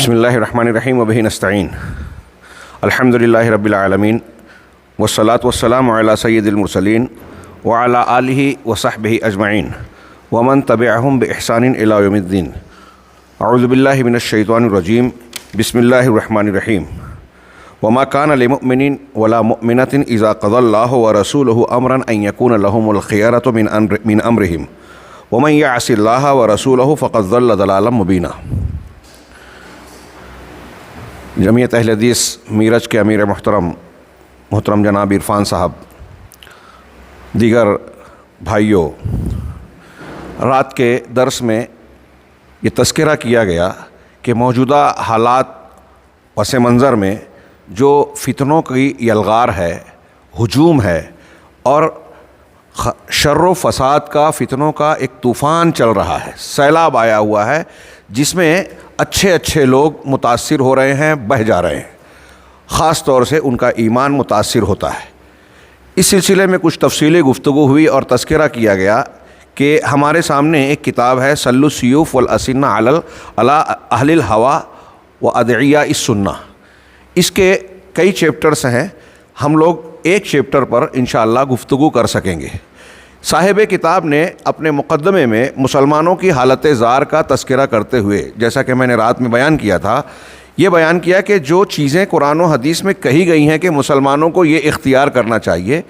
بسم اللہ الرحمن الرحیم وبہ نستعین الحمد للہ رب العالمین والصلاة والسلام علی سید المرسلین وعلی آلہ وصحبہ اجمعین ومن تبعہم بإحسان الی یوم الدین. اعوذ باللہ من الشیطان الرجیم. بسم اللہ الرحمن الرحیم. وما کان لمؤمن ولا مؤمنۃ اذا قضى اللہ ورسولہ امرا ان یکون لہم الخیرۃ من امرہم ومن یعص اللہ ورسولہ فقد ضل ضلالا مبینا. جمعیت اہل حدیث میرج کے امیر محترم جناب عرفان صاحب، دیگر بھائیوں، رات کے درس میں یہ تذکرہ کیا گیا کہ موجودہ حالات پس منظر میں جو فتنوں کی یلغار ہے، ہجوم ہے اور شر و فساد کا، فتنوں کا ایک طوفان چل رہا ہے، سیلاب آیا ہوا ہے جس میں اچھے لوگ متاثر ہو رہے ہیں، بہہ جا رہے ہیں، خاص طور سے ان کا ایمان متاثر ہوتا ہے. اس سلسلے میں کچھ تفصیلی گفتگو ہوئی اور تذکرہ کیا گیا کہ ہمارے سامنے ایک کتاب ہے سلُّ السیوف والاسنہ علی اہل الہوی وادعیاء السنہ. اس کے کئی چیپٹرز ہیں، ہم لوگ ایک چیپٹر پر انشاءاللہ گفتگو کر سکیں گے. صاحب کتاب نے اپنے مقدمے میں مسلمانوں کی حالت زار کا تذکرہ کرتے ہوئے، جیسا کہ میں نے رات میں بیان کیا تھا، یہ بیان کیا کہ جو چیزیں قرآن و حدیث میں کہی گئی ہیں کہ مسلمانوں کو یہ اختیار کرنا چاہیے،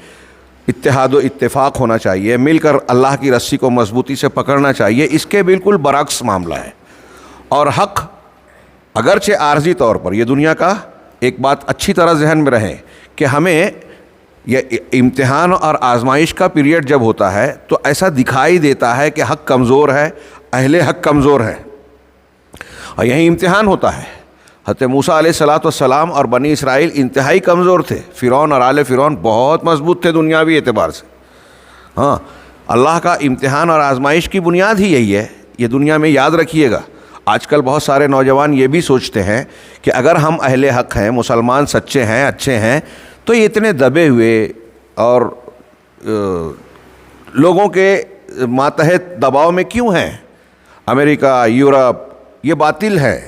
اتحاد و اتفاق ہونا چاہیے، مل کر اللہ کی رسی کو مضبوطی سے پکڑنا چاہیے، اس کے بالکل برعکس معاملہ ہے. اور حق اگرچہ عارضی طور پر، یہ دنیا کا ایک بات اچھی طرح ذہن میں رہے کہ ہمیں یہ امتحان اور آزمائش کا پیریڈ جب ہوتا ہے تو ایسا دکھائی دیتا ہے کہ حق کمزور ہے، اہل حق کمزور ہے، اور یہی امتحان ہوتا ہے. حضرت موسیٰ علیہ السلام اور بنی اسرائیل انتہائی کمزور تھے. فرعون اور آل فرعون بہت مضبوط تھے دنیاوی اعتبار سے. ہاں، اللہ کا امتحان اور آزمائش کی بنیاد ہی یہی ہے. یہ دنیا میں یاد رکھیے گا. آج کل بہت سارے نوجوان یہ بھی سوچتے ہیں کہ اگر ہم اہل حق ہیں، مسلمان سچے ہیں، اچھے ہیں، تو یہ اتنے دبے ہوئے اور لوگوں کے ماتحت دباؤ میں کیوں ہیں؟ امریکہ، یورپ، یہ باطل ہے.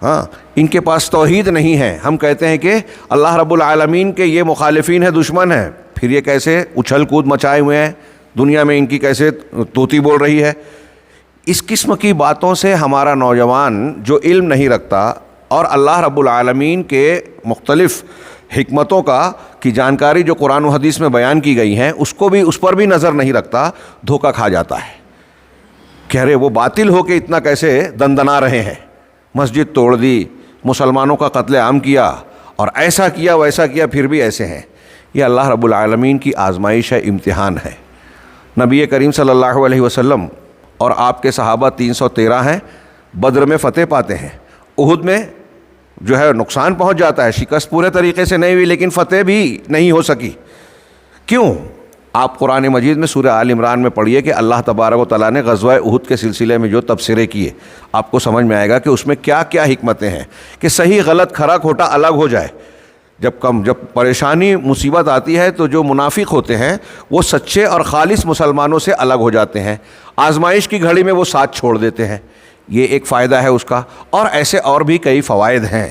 ہاں، ان کے پاس توحید نہیں ہے. ہم کہتے ہیں کہ اللہ رب العالمین کے یہ مخالفین ہیں، دشمن ہیں، پھر یہ کیسے اچھل کود مچائے ہوئے ہیں دنیا میں، ان کی کیسے طوطی بول رہی ہے. اس قسم کی باتوں سے ہمارا نوجوان جو علم نہیں رکھتا اور اللہ رب العالمین کے مختلف حکمتوں کی جانکاری جو قرآن و حدیث میں بیان کی گئی ہیں اس پر بھی نظر نہیں رکھتا، دھوکہ کھا جاتا ہے. کہہ رہے وہ باطل ہو کے اتنا کیسے دندنا رہے ہیں، مسجد توڑ دی، مسلمانوں کا قتل عام کیا اور ایسا کیا ویسا کیا، پھر بھی ایسے ہیں. یہ اللہ رب العالمین کی آزمائش ہے، امتحان ہے. نبی کریم صلی اللہ علیہ وسلم اور آپ کے صحابہ 313 ہیں، بدر میں فتح پاتے ہیں، احد میں جو ہے نقصان پہنچ جاتا ہے، شکست پورے طریقے سے نہیں ہوئی لیکن فتح بھی نہیں ہو سکی. کیوں؟ آپ قرآن مجید میں سورہ آل عمران میں پڑھیے کہ اللہ تبارک و تعالیٰ نے غزوہ احد کے سلسلے میں جو تبصرے کیے، آپ کو سمجھ میں آئے گا کہ اس میں کیا کیا حکمتیں ہیں کہ صحیح غلط، کھرا کھوٹا الگ ہو جائے. جب پریشانی مصیبت آتی ہے تو جو منافق ہوتے ہیں وہ سچے اور خالص مسلمانوں سے الگ ہو جاتے ہیں، آزمائش کی گھڑی میں وہ ساتھ چھوڑ دیتے ہیں. یہ ایک فائدہ ہے اس کا، اور ایسے اور بھی کئی فوائد ہیں.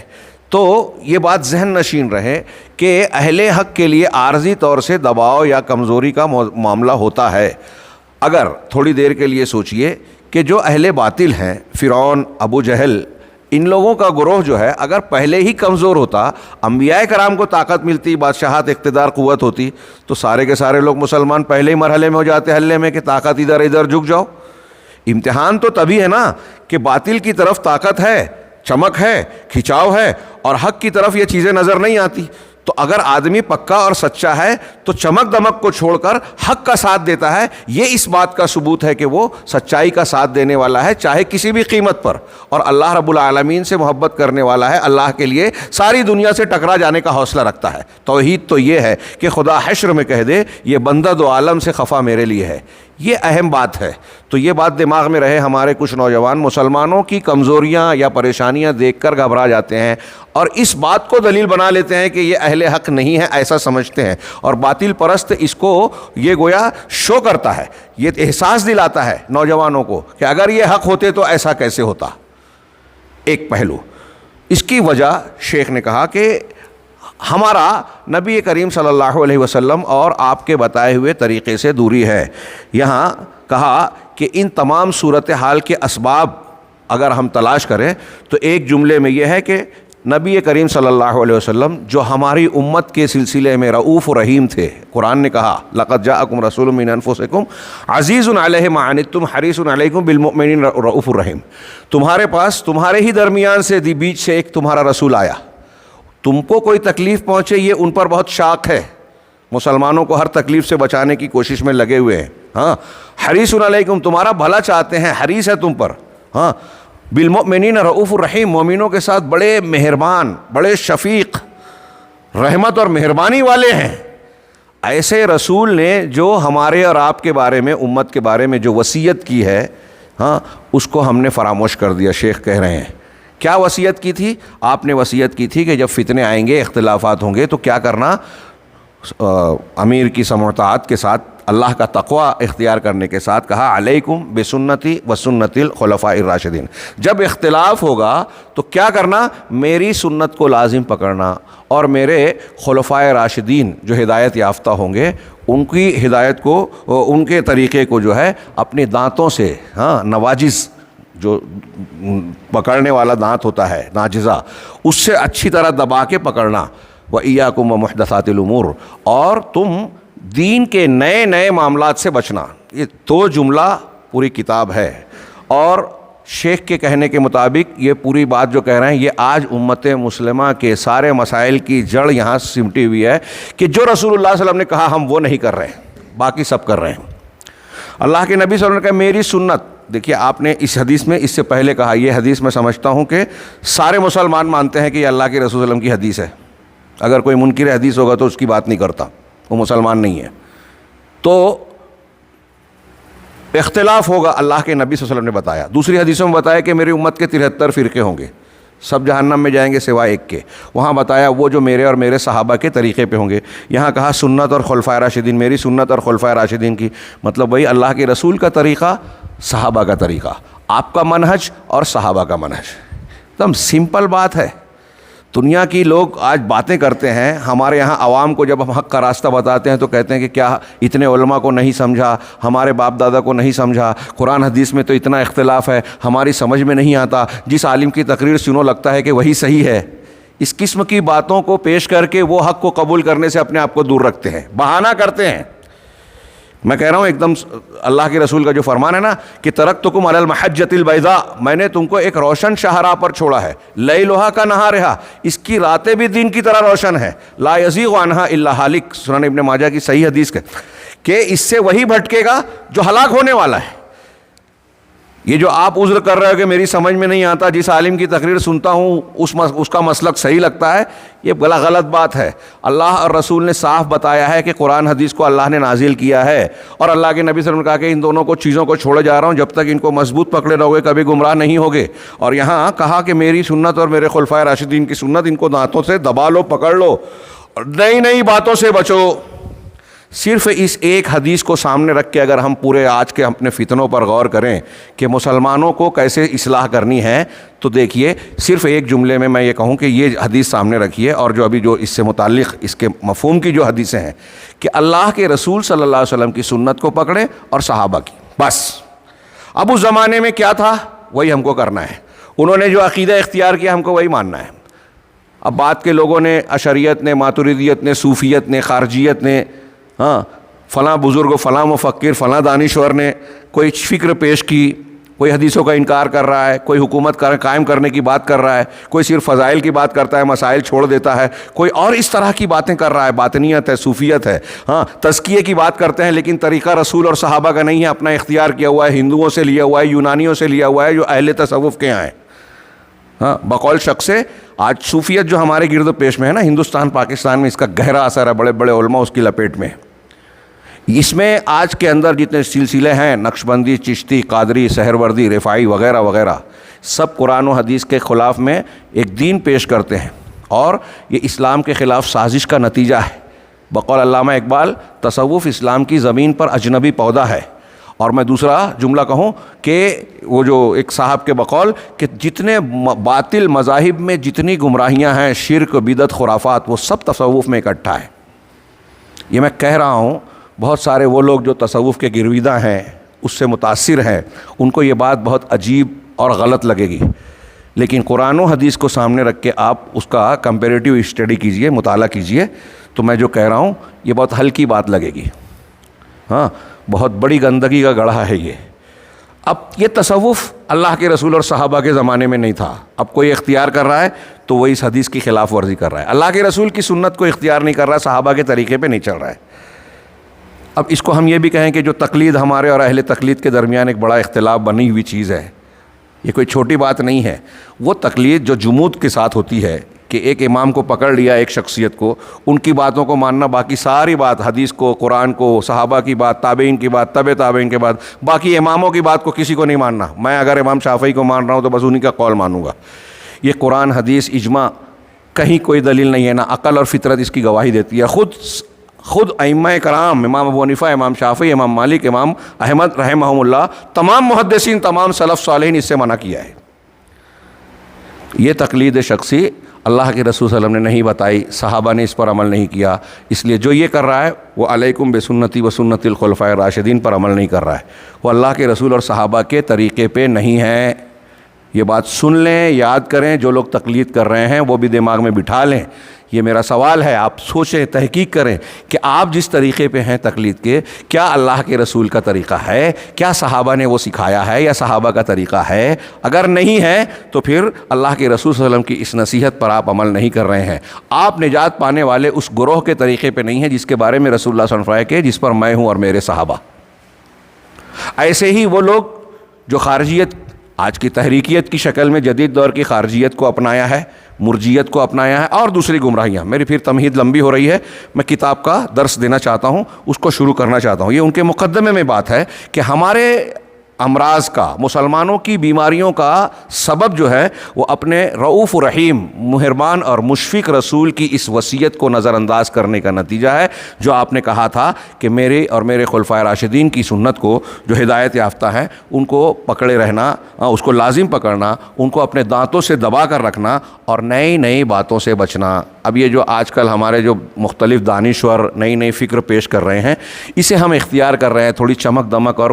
تو یہ بات ذہن نشین رہے کہ اہل حق کے لیے عارضی طور سے دباؤ یا کمزوری کا معاملہ ہوتا ہے. اگر تھوڑی دیر کے لیے سوچئے کہ جو اہل باطل ہیں، فرعون، ابو جہل، ان لوگوں کا گروہ جو ہے اگر پہلے ہی کمزور ہوتا، انبیاء کرام کو طاقت ملتی، بادشاہت، اقتدار، قوت ہوتی، تو سارے کے سارے لوگ مسلمان پہلے ہی مرحلے میں ہو جاتے، حلے میں کہ طاقت ادھر ادھر جھک جاؤ. امتحان تو تبھی ہے نا کہ باطل کی طرف طاقت ہے، چمک ہے، کھچاؤ ہے، اور حق کی طرف یہ چیزیں نظر نہیں آتی. تو اگر آدمی پکا اور سچا ہے تو چمک دمک کو چھوڑ کر حق کا ساتھ دیتا ہے. یہ اس بات کا ثبوت ہے کہ وہ سچائی کا ساتھ دینے والا ہے، چاہے کسی بھی قیمت پر، اور اللہ رب العالمین سے محبت کرنے والا ہے، اللہ کے لیے ساری دنیا سے ٹکرا جانے کا حوصلہ رکھتا ہے. توحید تو یہ ہے کہ خدا حشر میں کہہ دے یہ بندہ دو عالم سے خفا میرے لیے ہے. یہ اہم بات ہے. تو یہ بات دماغ میں رہے. ہمارے کچھ نوجوان مسلمانوں کی کمزوریاں یا پریشانیاں دیکھ کر گھبرا جاتے ہیں اور اس بات کو دلیل بنا لیتے ہیں کہ یہ اہل حق نہیں ہے، ایسا سمجھتے ہیں. اور باطل پرست اس کو یہ گویا شو کرتا ہے، یہ احساس دلاتا ہے نوجوانوں کو کہ اگر یہ حق ہوتے تو ایسا کیسے ہوتا. ایک پہلو. اس کی وجہ شیخ نے کہا کہ ہمارا نبی کریم صلی اللہ علیہ وسلم اور آپ کے بتائے ہوئے طریقے سے دوری ہے۔ یہاں کہا کہ ان تمام صورتحال کے اسباب اگر ہم تلاش کریں تو ایک جملے میں یہ ہے کہ نبی کریم صلی اللہ علیہ وسلم جو ہماری امت کے سلسلے میں رؤوف و رحیم تھے، قرآن نے کہا لقد جاءکم رسول من انفسکم عزیز علیہ ما عنتم حریص علیکم بالمؤمنین رؤوف الرحیم، تمہارے پاس تمہارے ہی درمیان سے بیچ سے ایک تمہارا رسول آیا، تم کو کوئی تکلیف پہنچے یہ ان پر بہت شاق ہے، مسلمانوں کو ہر تکلیف سے بچانے کی کوشش میں لگے ہوئے ہیں، ہاں حریص علیکم تمہارا بھلا چاہتے ہیں، حریص ہے تم پر، ہاں بالمؤمنین رؤوف الرحیم مومنوں کے ساتھ بڑے مہربان، بڑے شفیق، رحمت اور مہربانی والے ہیں۔ ایسے رسول نے جو ہمارے اور آپ کے بارے میں، امت کے بارے میں جو وصیت کی ہے، ہاں اس کو ہم نے فراموش کر دیا۔ شیخ کہہ رہے ہیں کیا وصیت کی تھی؟ آپ نے وصیت کی تھی کہ جب فتنے آئیں گے، اختلافات ہوں گے تو کیا کرنا؟ امیر کی سمع و طاعت کے ساتھ، اللہ کا تقوی اختیار کرنے کے ساتھ کہا علیکم بسنتی و سنت الخلفاء الراشدین، جب اختلاف ہوگا تو کیا کرنا؟ میری سنت کو لازم پکڑنا اور میرے خلفائے راشدین جو ہدایت یافتہ ہوں گے ان کی ہدایت کو، ان کے طریقے کو جو ہے اپنے دانتوں سے، ہاں نواجز جو پکڑنے والا دانت ہوتا ہے ناجزہ، اس سے اچھی طرح دبا کے پکڑنا۔ وَإِيَّاكُمْ وَمُحْدَثَاتِ الْأُمُورِ، اور تم دین کے نئے نئے معاملات سے بچنا۔ یہ دو جملہ پوری کتاب ہے، اور شیخ کے کہنے کے مطابق یہ پوری بات جو کہہ رہے ہیں یہ آج امت مسلمہ کے سارے مسائل کی جڑ یہاں سمٹی ہوئی ہے کہ جو رسول اللہ صلی اللہ علیہ وسلم نے کہا ہم وہ نہیں کر رہے ہیں، باقی سب کر رہے ہیں۔ اللہ کے نبی صلی اللہ علیہ وسلم نے کہا میری سنت، دیکھیے آپ نے اس حدیث میں اس سے پہلے کہا، یہ حدیث میں سمجھتا ہوں کہ سارے مسلمان مانتے ہیں کہ یہ اللہ کے رسول صلی اللہ علیہ وسلم کی حدیث ہے، اگر کوئی منکر حدیث ہوگا تو اس کی بات نہیں کرتا، وہ مسلمان نہیں ہے۔ تو اختلاف ہوگا، اللہ کے نبی صلی اللہ علیہ وسلم نے بتایا، دوسری حدیثوں میں بتایا کہ میری امت کے 73 فرقے ہوں گے، سب جہنم میں جائیں گے سوائے ایک کے، وہاں بتایا وہ جو میرے اور میرے صحابہ کے طریقے پہ ہوں گے، یہاں کہا سنت اور خلفائے راشدین، میری سنت اور خلفائے راشدین کی، مطلب وہی اللہ کے رسول کا طریقہ، صحابہ کا طریقہ، آپ کا منہج اور صحابہ کا منہج، ایک دم سمپل بات ہے۔ دنیا کی لوگ آج باتیں کرتے ہیں، ہمارے یہاں عوام کو جب ہم حق کا راستہ بتاتے ہیں تو کہتے ہیں کہ کیا اتنے علماء کو نہیں سمجھا، ہمارے باپ دادا کو نہیں سمجھا، قرآن حدیث میں تو اتنا اختلاف ہے، ہماری سمجھ میں نہیں آتا، جس عالم کی تقریر سنو لگتا ہے کہ وہی صحیح ہے۔ اس قسم کی باتوں کو پیش کر کے وہ حق کو قبول کرنے سے اپنے آپ کو دور رکھتے ہیں، بہانہ کرتے ہیں۔ میں کہہ رہا ہوں ایک دم اللہ کے رسول کا جو فرمان ہے نا کہ ترکتکم علی المحجۃ البیضاء، میں نے تم کو ایک روشن شاہراہ پر چھوڑا ہے، لیلھا کنہارھا، اس کی راتیں بھی دن کی طرح روشن ہے، لا یزیغ عنہا الا ہالک، سنن ابن ماجہ کی صحیح حدیث کہ اس سے وہی بھٹکے گا جو ہلاک ہونے والا ہے۔ یہ جو آپ عذر کر رہے ہو کہ میری سمجھ میں نہیں آتا، جس عالم کی تقریر سنتا ہوں اس کا مسلک صحیح لگتا ہے، یہ بلا غلط بات ہے۔ اللہ اور رسول نے صاف بتایا ہے کہ قرآن حدیث کو اللہ نے نازل کیا ہے، اور اللہ کے نبی صلی اللہ علیہ وسلم نے کہا کہ ان دونوں کو چیزوں کو چھوڑے جا رہا ہوں، جب تک ان کو مضبوط پکڑے رہو گے کبھی گمراہ نہیں ہوگے۔ اور یہاں کہا کہ میری سنت اور میرے خلفائے راشدین کی سنت، ان کو دانتوں سے دبا لو، پکڑ لو، اور نئی نئی باتوں سے بچو۔ صرف اس ایک حدیث کو سامنے رکھ کے اگر ہم پورے آج کے اپنے فتنوں پر غور کریں کہ مسلمانوں کو کیسے اصلاح کرنی ہے، تو دیکھیے صرف ایک جملے میں یہ کہوں کہ یہ حدیث سامنے رکھیے، اور جو ابھی جو اس سے متعلق اس کے مفہوم کی جو حدیثیں ہیں کہ اللہ کے رسول صلی اللہ علیہ وسلم کی سنت کو پکڑیں اور صحابہ کی، بس۔ اب اس زمانے میں کیا تھا وہی ہم کو کرنا ہے، انہوں نے جو عقیدہ اختیار کیا ہم کو وہی ماننا ہے۔ اب بعد کے لوگوں نے، اشعریت نے، ماتریدیت نے، صوفیت نے، خارجیت نے، ہاں فلاں بزرگ، فلاں مفکر، فلاں دانشور نے کوئی فکر پیش کی، کوئی حدیثوں کا انکار کر رہا ہے، کوئی حکومت قائم کرنے کی بات کر رہا ہے، کوئی صرف فضائل کی بات کرتا ہے، مسائل چھوڑ دیتا ہے، کوئی اور اس طرح کی باتیں کر رہا ہے، باطنیت ہے، صوفیت ہے، ہاں تزکیے کی بات کرتے ہیں، لیکن طریقہ رسول اور صحابہ کا نہیں ہے، اپنا اختیار کیا ہوا ہے، ہندوؤں سے لیا ہوا ہے، یونانیوں سے لیا ہوا ہے جو اہل تصوف کے یہاں ہیں۔ ہاں بقول شخص سے آج صوفیت جو ہمارے گرد و پیش میں ہے نا، ہندوستان پاکستان میں اس کا گہرا اثر ہے، بڑے بڑے علماء اس کی لپیٹ میں۔ اس میں آج کے اندر جتنے سلسلے ہیں، نقشبندی، چشتی، قادری، سہروردی، رفاعی وغیرہ وغیرہ، سب قرآن و حدیث کے خلاف میں ایک دین پیش کرتے ہیں، اور یہ اسلام کے خلاف سازش کا نتیجہ ہے۔ بقول علامہ اقبال، تصوف اسلام کی زمین پر اجنبی پودا ہے، اور میں دوسرا جملہ کہوں کہ وہ جو ایک صاحب کے بقول کہ جتنے باطل مذاہب میں جتنی گمراہیاں ہیں، شرک، بدعت، خرافات، وہ سب تصوف میں اکٹھا ہے۔ یہ میں کہہ رہا ہوں، بہت سارے وہ لوگ جو تصوف کے گرویدہ ہیں، اس سے متاثر ہیں، ان کو یہ بات بہت عجیب اور غلط لگے گی، لیکن قرآن و حدیث کو سامنے رکھ کے آپ اس کا کمپیریٹیو اسٹڈی کیجئے، مطالعہ کیجئے، تو میں جو کہہ رہا ہوں یہ بہت ہلکی بات لگے گی۔ ہاں، بہت بڑی گندگی کا گڑھا ہے یہ۔ اب یہ تصوف اللہ کے رسول اور صحابہ کے زمانے میں نہیں تھا، اب کوئی اختیار کر رہا ہے تو وہ اس حدیث کی خلاف ورزی کر رہا ہے، اللہ کے رسول کی سنت کو اختیار نہیں کر رہا، صحابہ کے طریقے پہ نہیں چل رہا ہے۔ اب اس کو ہم یہ بھی کہیں کہ جو تقلید ہمارے اور اہل تقلید کے درمیان ایک بڑا اختلاف بنی ہوئی چیز ہے، یہ کوئی چھوٹی بات نہیں ہے۔ وہ تقلید جو جمود کے ساتھ ہوتی ہے کہ ایک امام کو پکڑ لیا، ایک شخصیت کو، ان کی باتوں کو ماننا، باقی ساری بات، حدیث کو، قرآن کو، صحابہ کی بات، تابعین کی بات، تبع تابعین کے بات، باقی اماموں کی بات کو کسی کو نہیں ماننا۔ میں اگر امام شافعی کو مان رہا ہوں تو بس انہی کا قول مانوں گا۔ یہ قرآن، حدیث، اجماع، کہیں کوئی دلیل نہیں ہے، نہ عقل اور فطرت اس کی گواہی دیتی ہے۔ خود ائمہ کرام، امام ابو حنیفہ، امام شافعی، امام مالک، امام احمد رحمہم اللہ، تمام محدثین، تمام سلف صالحین اس سے منع کیا ہے۔ یہ تقلید شخصی اللہ کے رسول صلی اللہ علیہ وسلم نے نہیں بتائی، صحابہ نے اس پر عمل نہیں کیا، اس لیے جو یہ کر رہا ہے وہ علیکم بسنتی و سنت الخلفاء الراشدین پر عمل نہیں کر رہا ہے، وہ اللہ کے رسول اور صحابہ کے طریقے پہ نہیں ہے۔ یہ بات سن لیں، یاد کریں، جو لوگ تقلید کر رہے ہیں وہ بھی دماغ میں بٹھا لیں۔ یہ میرا سوال ہے، آپ سوچیں، تحقیق کریں کہ آپ جس طریقے پہ ہیں تقلید کے، کیا اللہ کے رسول کا طریقہ ہے؟ کیا صحابہ نے وہ سکھایا ہے یا صحابہ کا طریقہ ہے؟ اگر نہیں ہے تو پھر اللہ کے رسول صلی اللہ علیہ وسلم کی اس نصیحت پر آپ عمل نہیں کر رہے ہیں۔ آپ نجات پانے والے اس گروہ کے طریقے پہ نہیں ہیں جس کے بارے میں رسول اللہ صلی اللہ علیہ وسلم کہ جس پر میں ہوں اور میرے صحابہ۔ ایسے ہی وہ لوگ جو خارجیت، آج کی تحریکیت کی شکل میں جدید دور کی خارجیت کو اپنایا ہے، مرجیت کو اپنایا ہے، اور دوسری گمراہیاں، میری پھر تمہید لمبی ہو رہی ہے، میں کتاب کا درس دینا چاہتا ہوں، اس کو شروع کرنا چاہتا ہوں۔ یہ ان کے مقدمے میں بات ہے کہ ہمارے امراض کا، مسلمانوں کی بیماریوں کا سبب جو ہے وہ اپنے رؤوف رحیم، مہربان اور مشفق رسول کی اس وصیت کو نظر انداز کرنے کا نتیجہ ہے، جو آپ نے کہا تھا کہ میرے اور میرے خلفائے راشدین کی سنت کو، جو ہدایت یافتہ ہیں، ان کو پکڑے رہنا، اس کو لازم پکڑنا، ان کو اپنے دانتوں سے دبا کر رکھنا اور نئی نئی باتوں سے بچنا۔ اب یہ جو آج کل ہمارے جو مختلف دانشور نئی نئی فکر پیش کر رہے ہیں، اسے ہم اختیار کر رہے ہیں، تھوڑی چمک دمک اور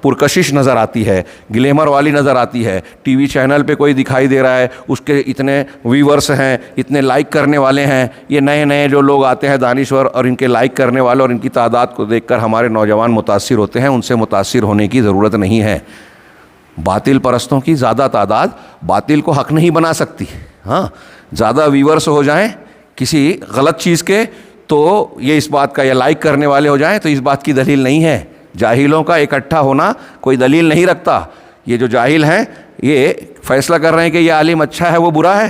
پرکشش نظر آتی ہے، گلیمر والی نظر آتی ہے، ٹی وی چینل پہ کوئی دکھائی دے رہا ہے، اس کے اتنے ویورز ہیں، اتنے لائک کرنے والے ہیں، یہ نئے نئے جو لوگ آتے ہیں دانشور، اور ان کے لائک کرنے والے اور ان کی تعداد کو دیکھ کر ہمارے نوجوان متاثر ہوتے ہیں۔ ان سے متاثر ہونے کی ضرورت نہیں ہے۔ باطل پرستوں کی زیادہ تعداد باطل کو حق نہیں بنا سکتی۔ ہاں، زیادہ ویورز ہو جائیں کسی غلط چیز کے تو یہ اس بات کا، یا لائک کرنے والے ہو جائیں تو اس بات کی دلیل نہیں ہے۔ جاہلوں کا اکٹھا ہونا کوئی دلیل نہیں رکھتا۔ یہ جو جاہل ہیں یہ فیصلہ کر رہے ہیں کہ یہ عالم اچھا ہے وہ برا ہے،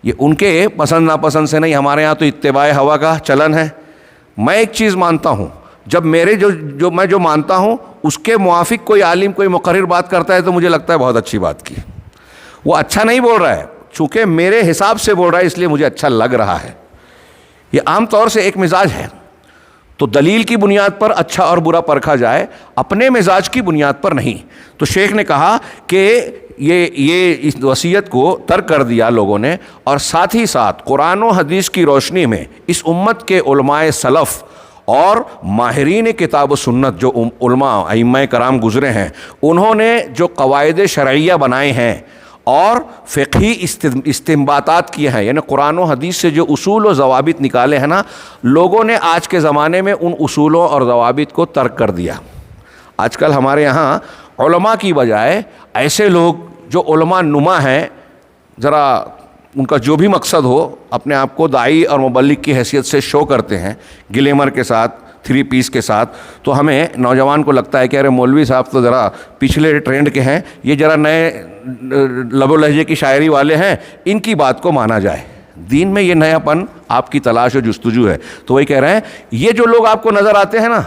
یہ ان کے پسند ناپسند سے نہیں۔ ہمارے ہاں تو اتباع ہوا کا چلن ہے۔ میں ایک چیز مانتا ہوں، جب میرے میں جو مانتا ہوں اس کے موافق کوئی عالم، کوئی مقرر بات کرتا ہے تو مجھے لگتا ہے بہت اچھی بات کی۔ وہ اچھا نہیں بول رہا ہے، چونکہ میرے حساب سے بول رہا ہے اس لیے مجھے اچھا لگ رہا ہے۔ یہ عام طور سے ایک مزاج ہے، تو دلیل کی بنیاد پر اچھا اور برا پرکھا جائے، اپنے مزاج کی بنیاد پر نہیں۔ تو شیخ نے کہا کہ یہ اس وصیت کو ترک کر دیا لوگوں نے، اور ساتھ ہی ساتھ قرآن و حدیث کی روشنی میں اس امت کے علماء سلف اور ماہرین کتاب و سنت، جو علماء ائمہ کرام گزرے ہیں، انہوں نے جو قواعد شرعیہ بنائے ہیں اور فقہی استنباطات کیے ہیں، یعنی قرآن و حدیث سے جو اصول و ضوابط نکالے ہیں نا، لوگوں نے آج کے زمانے میں ان اصولوں اور ضوابط کو ترک کر دیا۔ آج کل ہمارے یہاں علماء کی بجائے ایسے لوگ جو علماء نما ہیں، ذرا ان کا جو بھی مقصد ہو، اپنے آپ کو داعی اور مبلغ کی حیثیت سے شو کرتے ہیں، گلیمر کے ساتھ، 3 پیس کے ساتھ۔ تو ہمیں نوجوان کو لگتا ہے کہ ارے مولوی صاحب تو ذرا پچھلے ٹرینڈ کے ہیں، یہ ذرا نئے لب و لہجے کی شاعری والے ہیں، ان کی بات کو مانا جائے۔ دین میں یہ نیا پن آپ کی تلاش و جستجو ہے۔ تو وہی کہہ رہے ہیں، یہ جو لوگ آپ کو نظر آتے ہیں نا،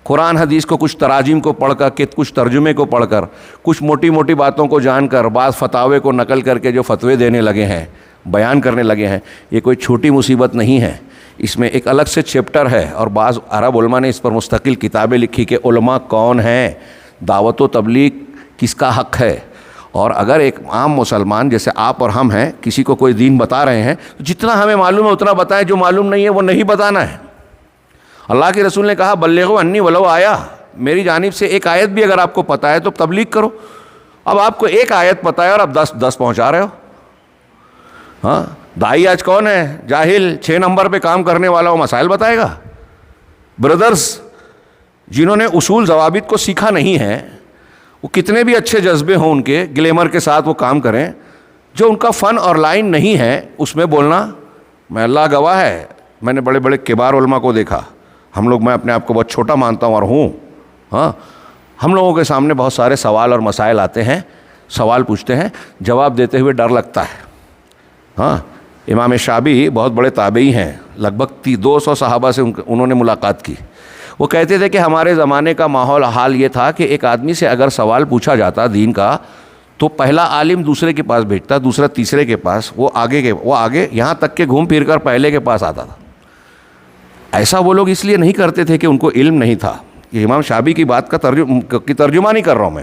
قرآن حدیث کو کچھ تراجم کو پڑھ کر، کچھ ترجمے کو پڑھ کر، کچھ موٹی موٹی باتوں کو جان کر، بعض فتاوے کو نقل کر کے جو فتوے دینے لگے ہیں، بیان کرنے لگے ہیں، یہ کوئی چھوٹی مصیبت نہیں ہے۔ اس میں ایک الگ سے چیپٹر ہے، اور بعض عرب علماء نے اس پر مستقل کتابیں لکھی کہ علماء کون ہیں، دعوت و تبلیغ کس کا حق ہے۔ اور اگر ایک عام مسلمان جیسے آپ اور ہم ہیں کسی کو کوئی دین بتا رہے ہیں تو جتنا ہمیں معلوم ہے اتنا بتائیں، جو معلوم نہیں ہے وہ نہیں بتانا ہے۔ اللہ کے رسول نے کہا بلغوا انی ولو آیا، میری جانب سے ایک آیت بھی اگر آپ کو پتہ ہے تو تبلیغ کرو۔ اب آپ کو ایک آیت پتہ ہے اور آپ 10 پہنچا رہے ہو۔ ہاں، دائی آج کون ہے؟ جاہل 6 نمبر پہ کام کرنے والا، وہ مسائل بتائے گا۔ بردرز جنہوں نے اصول ضوابط کو سیکھا نہیں ہے، وہ کتنے بھی اچھے جذبے ہوں ان کے، گلیمر کے ساتھ وہ کام کریں، جو ان کا فن اور لائن نہیں ہے اس میں بولنا، میں اللہ گواہ ہے میں نے بڑے بڑے کبار علماء کو دیکھا، میں اپنے آپ کو بہت چھوٹا مانتا ہوں اور ہوں، ہاں، ہم لوگوں کے سامنے بہت سارے سوال اور مسائل آتے ہیں، سوال پوچھتے ہیں، جواب دیتے ہوئے ڈر لگتا ہے۔ ہاں، امام شعبی بہت بڑے تابعی ہیں، لگ بھگ 200 صحابہ سے انہوں نے ملاقات کی۔ وہ کہتے تھے کہ ہمارے زمانے کا ماحول حال یہ تھا کہ ایک آدمی سے اگر سوال پوچھا جاتا دین کا تو پہلا عالم دوسرے کے پاس بھیجتا، دوسرا تیسرے کے پاس، وہ آگے یہاں تک کہ گھوم پھر کر پہلے کے پاس آتا تھا۔ ایسا وہ لوگ اس لیے نہیں کرتے تھے کہ ان کو علم نہیں تھا، یہ امام شعبی کی بات کا ترجمہ نہیں کر رہا ہوں میں،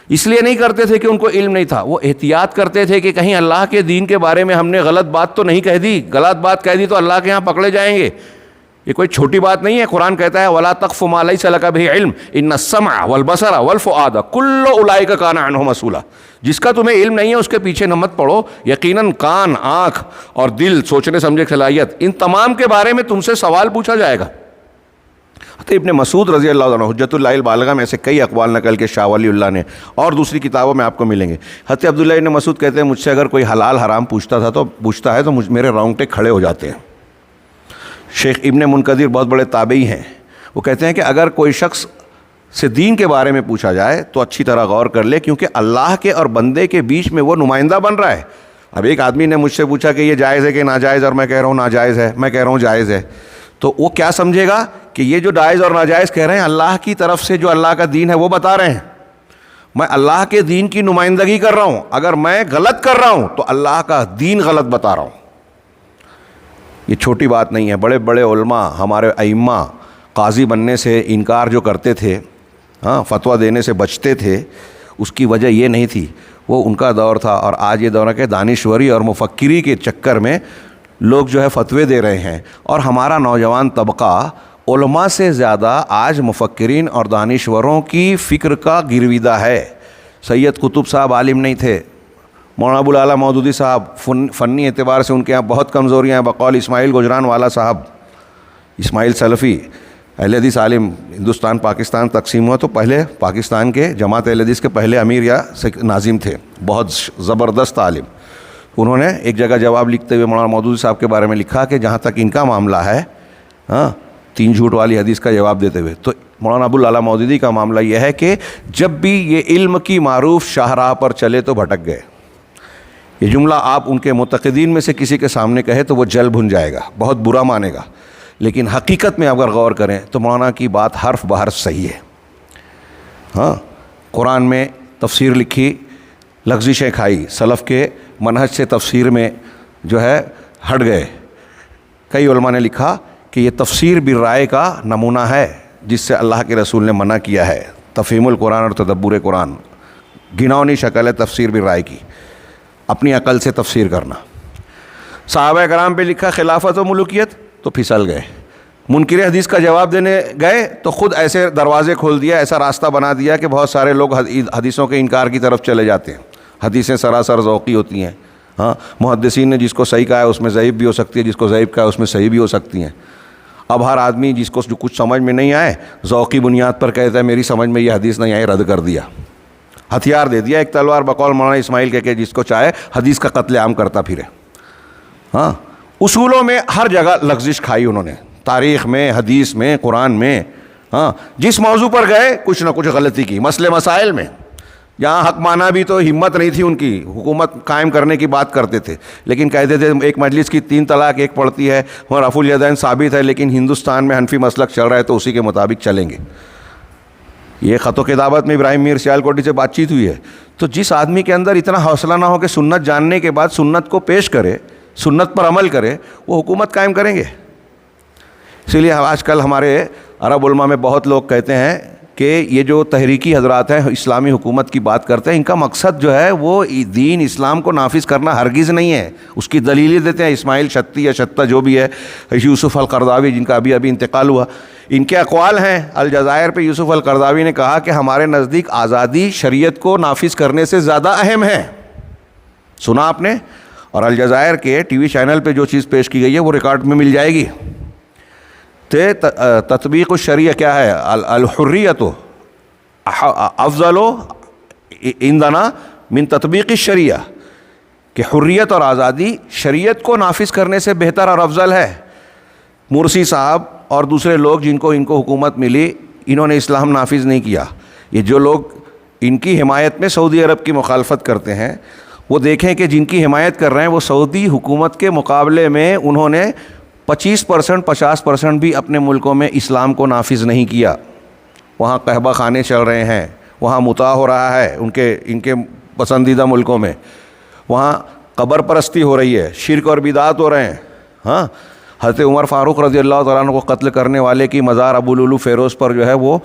اس لیے نہیں کرتے تھے کہ ان کو علم نہیں تھا، وہ احتیاط کرتے تھے کہ کہیں اللہ کے دین کے بارے میں ہم نے غلط بات تو نہیں کہہ دی، غلط بات کہہ دی تو اللہ کے ہاں پکڑے جائیں گے۔ یہ کوئی چھوٹی بات نہیں ہے، قرآن کہتا ہے وَلَا تَقْفُ مَا لَيْسَ لَكَ بِهِ عِلْمٌ إِنَّ السَّمْعَ وَالْبَصَرَ وَالْفُؤَادَ كُلُّ أُولَٰئِكَ كَانَ عَنْهُ مسئولا۔ جس کا تمہیں علم نہیں ہے اس کے پیچھے نہ مت پڑو، یقیناً کان، آنکھ اور دل، سوچنے سمجھنے کی صلاحیت، ان تمام کے بارے میں تم سے سوال پوچھا جائے گا۔ ابن مسعود رضی اللہ عنہ حجت اللہ البالغہ میں سے کئی اقوال نقل کے شاہ ولی اللہ نے، اور دوسری کتابوں میں آپ کو ملیں گے۔ حضرت عبداللہ ابن مسعود کہتے ہیں مجھ سے اگر کوئی حلال حرام پوچھتا ہے تو میرے رونگٹے کھڑے ہو جاتے ہیں۔ شیخ ابن منقدر بہت بڑے تابعی ہیں، وہ کہتے ہیں کہ اگر کوئی شخص سے دین کے بارے میں پوچھا جائے تو اچھی طرح غور کر لے، کیونکہ اللہ کے اور بندے کے بیچ میں وہ نمائندہ بن رہا ہے۔ اب ایک آدمی نے مجھ سے پوچھا کہ یہ جائز ہے کہ ناجائز، اور میں کہہ رہا ہوں ناجائز ہے، میں کہہ رہا ہوں جائز ہے، تو وہ کیا سمجھے گا کہ یہ جو جائز اور ناجائز کہہ رہے ہیں اللہ کی طرف سے جو اللہ کا دین ہے وہ بتا رہے ہیں، میں اللہ کے دین کی نمائندگی کر رہا ہوں، اگر میں غلط کر رہا ہوں تو اللہ کا دین غلط بتا رہا ہوں۔ یہ چھوٹی بات نہیں ہے، بڑے بڑے علماء، ہمارے ائمہ قاضی بننے سے انکار جو کرتے تھے، ہاں، فتویٰ دینے سے بچتے تھے، اس کی وجہ یہ نہیں تھی، وہ ان کا دور تھا، اور آج یہ دور ہے کہ دانشوری اور مفکری کے چکر میں لوگ جو ہے فتوے دے رہے ہیں، اور ہمارا نوجوان طبقہ علماء سے زیادہ آج مفکرین اور دانشوروں کی فکر کا گرویدہ ہے۔ سید قطب صاحب عالم نہیں تھے، مولانا ابو الاعلیٰ مودودی صاحب فنی اعتبار سے ان کے یہاں بہت کمزوریاں ہیں، بقول اسماعیل گجران والا صاحب، اسماعیل سلفی اہل حدیث عالم، ہندوستان پاکستان تقسیم ہوا تو پہلے پاکستان کے جماعت اہل حدیث کے پہلے امیر یا ناظم تھے، بہت زبردست عالم۔ انہوں نے ایک جگہ جواب لکھتے ہوئے مولانا مودودی صاحب کے بارے میں لکھا کہ جہاں تک ان کا معاملہ ہے، ہاں، 3 جھوٹ والی حدیث کا جواب دیتے ہوئے، تو مولانا ابو الاعلیٰ مودودی کا معاملہ یہ ہے کہ جب بھی یہ علم کی معروف شاہراہ پر چلے تو بھٹک گئے۔ یہ جملہ آپ ان کے معتقدین میں سے کسی کے سامنے کہے تو وہ جل بھن جائے گا، بہت برا مانے گا، لیکن حقیقت میں اگر غور کریں تو مولانا کی بات حرف بحرف صحیح ہے۔ ہاں، قرآن میں تفسیر لکھی، لغزشیں کھائی، سلف کے منہج سے تفسیر میں جو ہے ہٹ گئے۔ کئی علماء نے لکھا کہ یہ تفسیر بالرائے کا نمونہ ہے جس سے اللہ کے رسول نے منع کیا ہے، تفہیم القرآن اور تدبر قرآن، گھناؤنی شکل ہے تفسیر بالرائے کی، اپنی عقل سے تفسیر کرنا۔ صحابہ کرام پہ لکھا خلافت و ملوکیت تو پھسل گئے، منکر حدیث کا جواب دینے گئے تو خود ایسے دروازے کھول دیا، ایسا راستہ بنا دیا کہ بہت سارے لوگ حدیثوں کے انکار کی طرف چلے جاتے ہیں۔ حدیثیں سراسر ذوقی ہوتی ہیں، ہاں، محدثین نے جس کو صحیح کہا ہے اس میں ضعیف بھی ہو سکتی ہے، جس کو ضعیف کہا ہے اس میں صحیح بھی ہو سکتی ہیں۔ اب ہر آدمی جس کو جو کچھ سمجھ میں نہیں آئے ذوقی بنیاد پر کہتا ہے میری سمجھ میں یہ حدیث نہیں آئی، رد کر دیا، ہتھیار دے دیا ایک تلوار، بقول مولانا اسماعیل کہ جس کو چاہے حدیث کا قتل عام کرتا پھرے۔ ہاں، اصولوں میں ہر جگہ لغزش کھائی انہوں نے، تاریخ میں، حدیث میں، قرآن میں، ہاں، جس موضوع پر گئے کچھ نہ کچھ غلطی کی، مسئلے مسائل میں جہاں حق مانا بھی تو ہمت نہیں تھی ان کی، حکومت قائم کرنے کی بات کرتے تھے، لیکن کہتے تھے ایک مجلس کی 3 طلاق ایک پڑتی ہے اور رفع الیدین ثابت ہے، لیکن ہندوستان میں حنفی مسلک چل رہا ہے تو اسی کے مطابق چلیں گے۔ یہ خط و کتابت میں ابراہیم میر سیالکوٹی سے بات چیت ہوئی ہے۔ تو جس آدمی کے اندر اتنا حوصلہ نہ ہو کہ سنت جاننے کے بعد سنت کو پیش کرے، سنت پر عمل کرے، وہ حکومت قائم کریں گے؟ اسی لیے آج کل ہمارے عرب علماء میں بہت لوگ کہتے ہیں کہ یہ جو تحریکی حضرات ہیں اسلامی حکومت کی بات کرتے ہیں، ان کا مقصد جو ہے وہ دین اسلام کو نافذ کرنا ہرگز نہیں ہے. اس کی دلیلیں دیتے ہیں اسماعیل شتی یا شتہ جو بھی ہے، یوسف القرضاوی جن کا ابھی انتقال ہوا، ان کے اقوال ہیں. الجزائر پہ یوسف القرضاوی نے کہا کہ ہمارے نزدیک آزادی شریعت کو نافذ کرنے سے زیادہ اہم ہے. سنا آپ نے؟ اور الجزائر کے ٹی وی چینل پہ جو چیز پیش کی گئی ہے وہ ریکارڈ میں مل جائے گی. تطبیق الشریعہ کیا ہے؟ الحریت افضل عندنا من تطبیق الشریعہ، کہ حریت اور آزادی شریعت کو نافذ کرنے سے بہتر اور افضل ہے. مرسی صاحب اور دوسرے لوگ ان کو حکومت ملی، انہوں نے اسلام نافذ نہیں کیا. یہ جو لوگ ان کی حمایت میں سعودی عرب کی مخالفت کرتے ہیں، وہ دیکھیں کہ جن کی حمایت کر رہے ہیں وہ سعودی حکومت کے مقابلے میں انہوں نے 25% 50% بھی اپنے ملکوں میں اسلام کو نافذ نہیں کیا. وہاں قہبہ خانے چل رہے ہیں، وہاں متاع ہو رہا ہے ان کے پسندیدہ ملکوں میں، وہاں قبر پرستی ہو رہی ہے، شرک اور بدعات ہو رہے ہیں. ہاں، حضرت عمر فاروق رضی اللہ تعالیٰ عنہ کو قتل کرنے والے کی مزار ابو لولو فیروز پر جو ہے وہ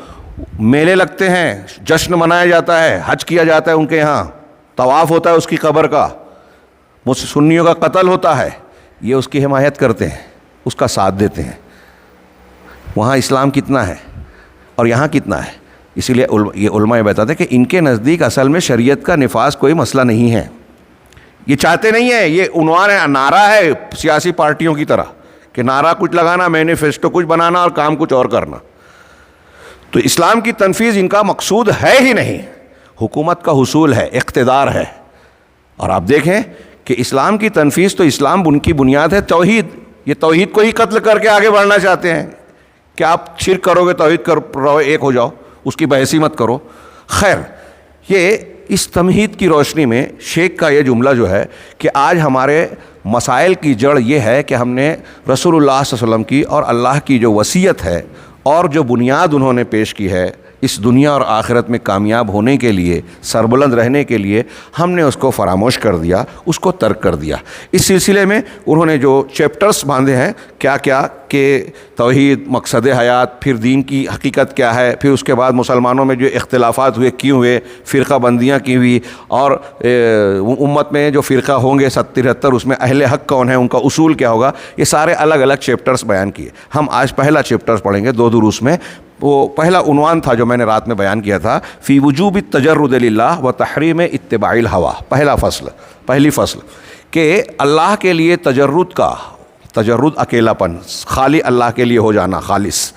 میلے لگتے ہیں، جشن منایا جاتا ہے، حج کیا جاتا ہے ان کے یہاں، طواف ہوتا ہے اس کی قبر کا، سنیوں کا قتل ہوتا ہے. یہ اس کی حمایت کرتے ہیں، اس کا ساتھ دیتے ہیں. وہاں اسلام کتنا ہے اور یہاں کتنا ہے. اسی لیے یہ علماء یہ بتاتے ہیں کہ ان کے نزدیک اصل میں شریعت کا نفاذ کوئی مسئلہ نہیں ہے. یہ چاہتے نہیں ہیں، یہ عنوان ہے، نعرہ ہے سیاسی پارٹیوں کی طرح کہ نعرہ کچھ لگانا، مینیفیسٹو کچھ بنانا اور کام کچھ اور کرنا. تو اسلام کی تنفیذ ان کا مقصود ہے ہی نہیں. حکومت کا حصول ہے، اقتدار ہے. اور آپ دیکھیں کہ اسلام کی تنفیذ تو اسلام ان کی بنیاد ہے توحید. یہ توحید کو ہی قتل کر کے آگے بڑھنا چاہتے ہیں کہ آپ شرک کرو گے توحید کرو، ایک ہو جاؤ، اس کی بحثی مت کرو. خیر، یہ اس تمہید کی روشنی میں شیخ کا یہ جملہ جو ہے کہ آج ہمارے مسائل کی جڑ یہ ہے کہ ہم نے رسول اللہ صلی اللہ علیہ وسلم کی اور اللہ کی جو وصیت ہے اور جو بنیاد انہوں نے پیش کی ہے اس دنیا اور آخرت میں کامیاب ہونے کے لیے، سربلند رہنے کے لیے، ہم نے اس کو فراموش کر دیا، اس کو ترک کر دیا. اس سلسلے میں انہوں نے جو چیپٹرز باندھے ہیں، کیا کیا کہ توحید، مقصد حیات، پھر دین کی حقیقت کیا ہے، پھر اس کے بعد مسلمانوں میں جو اختلافات ہوئے کیوں ہوئے، فرقہ بندیاں کی ہوئی، اور امت میں جو فرقہ ہوں گے 73 اس میں اہل حق کون ہیں، ان کا اصول کیا ہوگا، یہ سارے الگ الگ چیپٹرز بیان کیے. ہم آج پہلا چیپٹرز پڑھیں گے 2 دروس میں. وہ پہلا عنوان تھا جو میں نے رات میں بیان کیا تھا، فی وجوب التجرد للہ و تحریم اتباع الہوا. پہلی فصل کہ اللہ کے لیے تجرد اکیلا پن، خالی اللہ کے لیے ہو جانا، خالص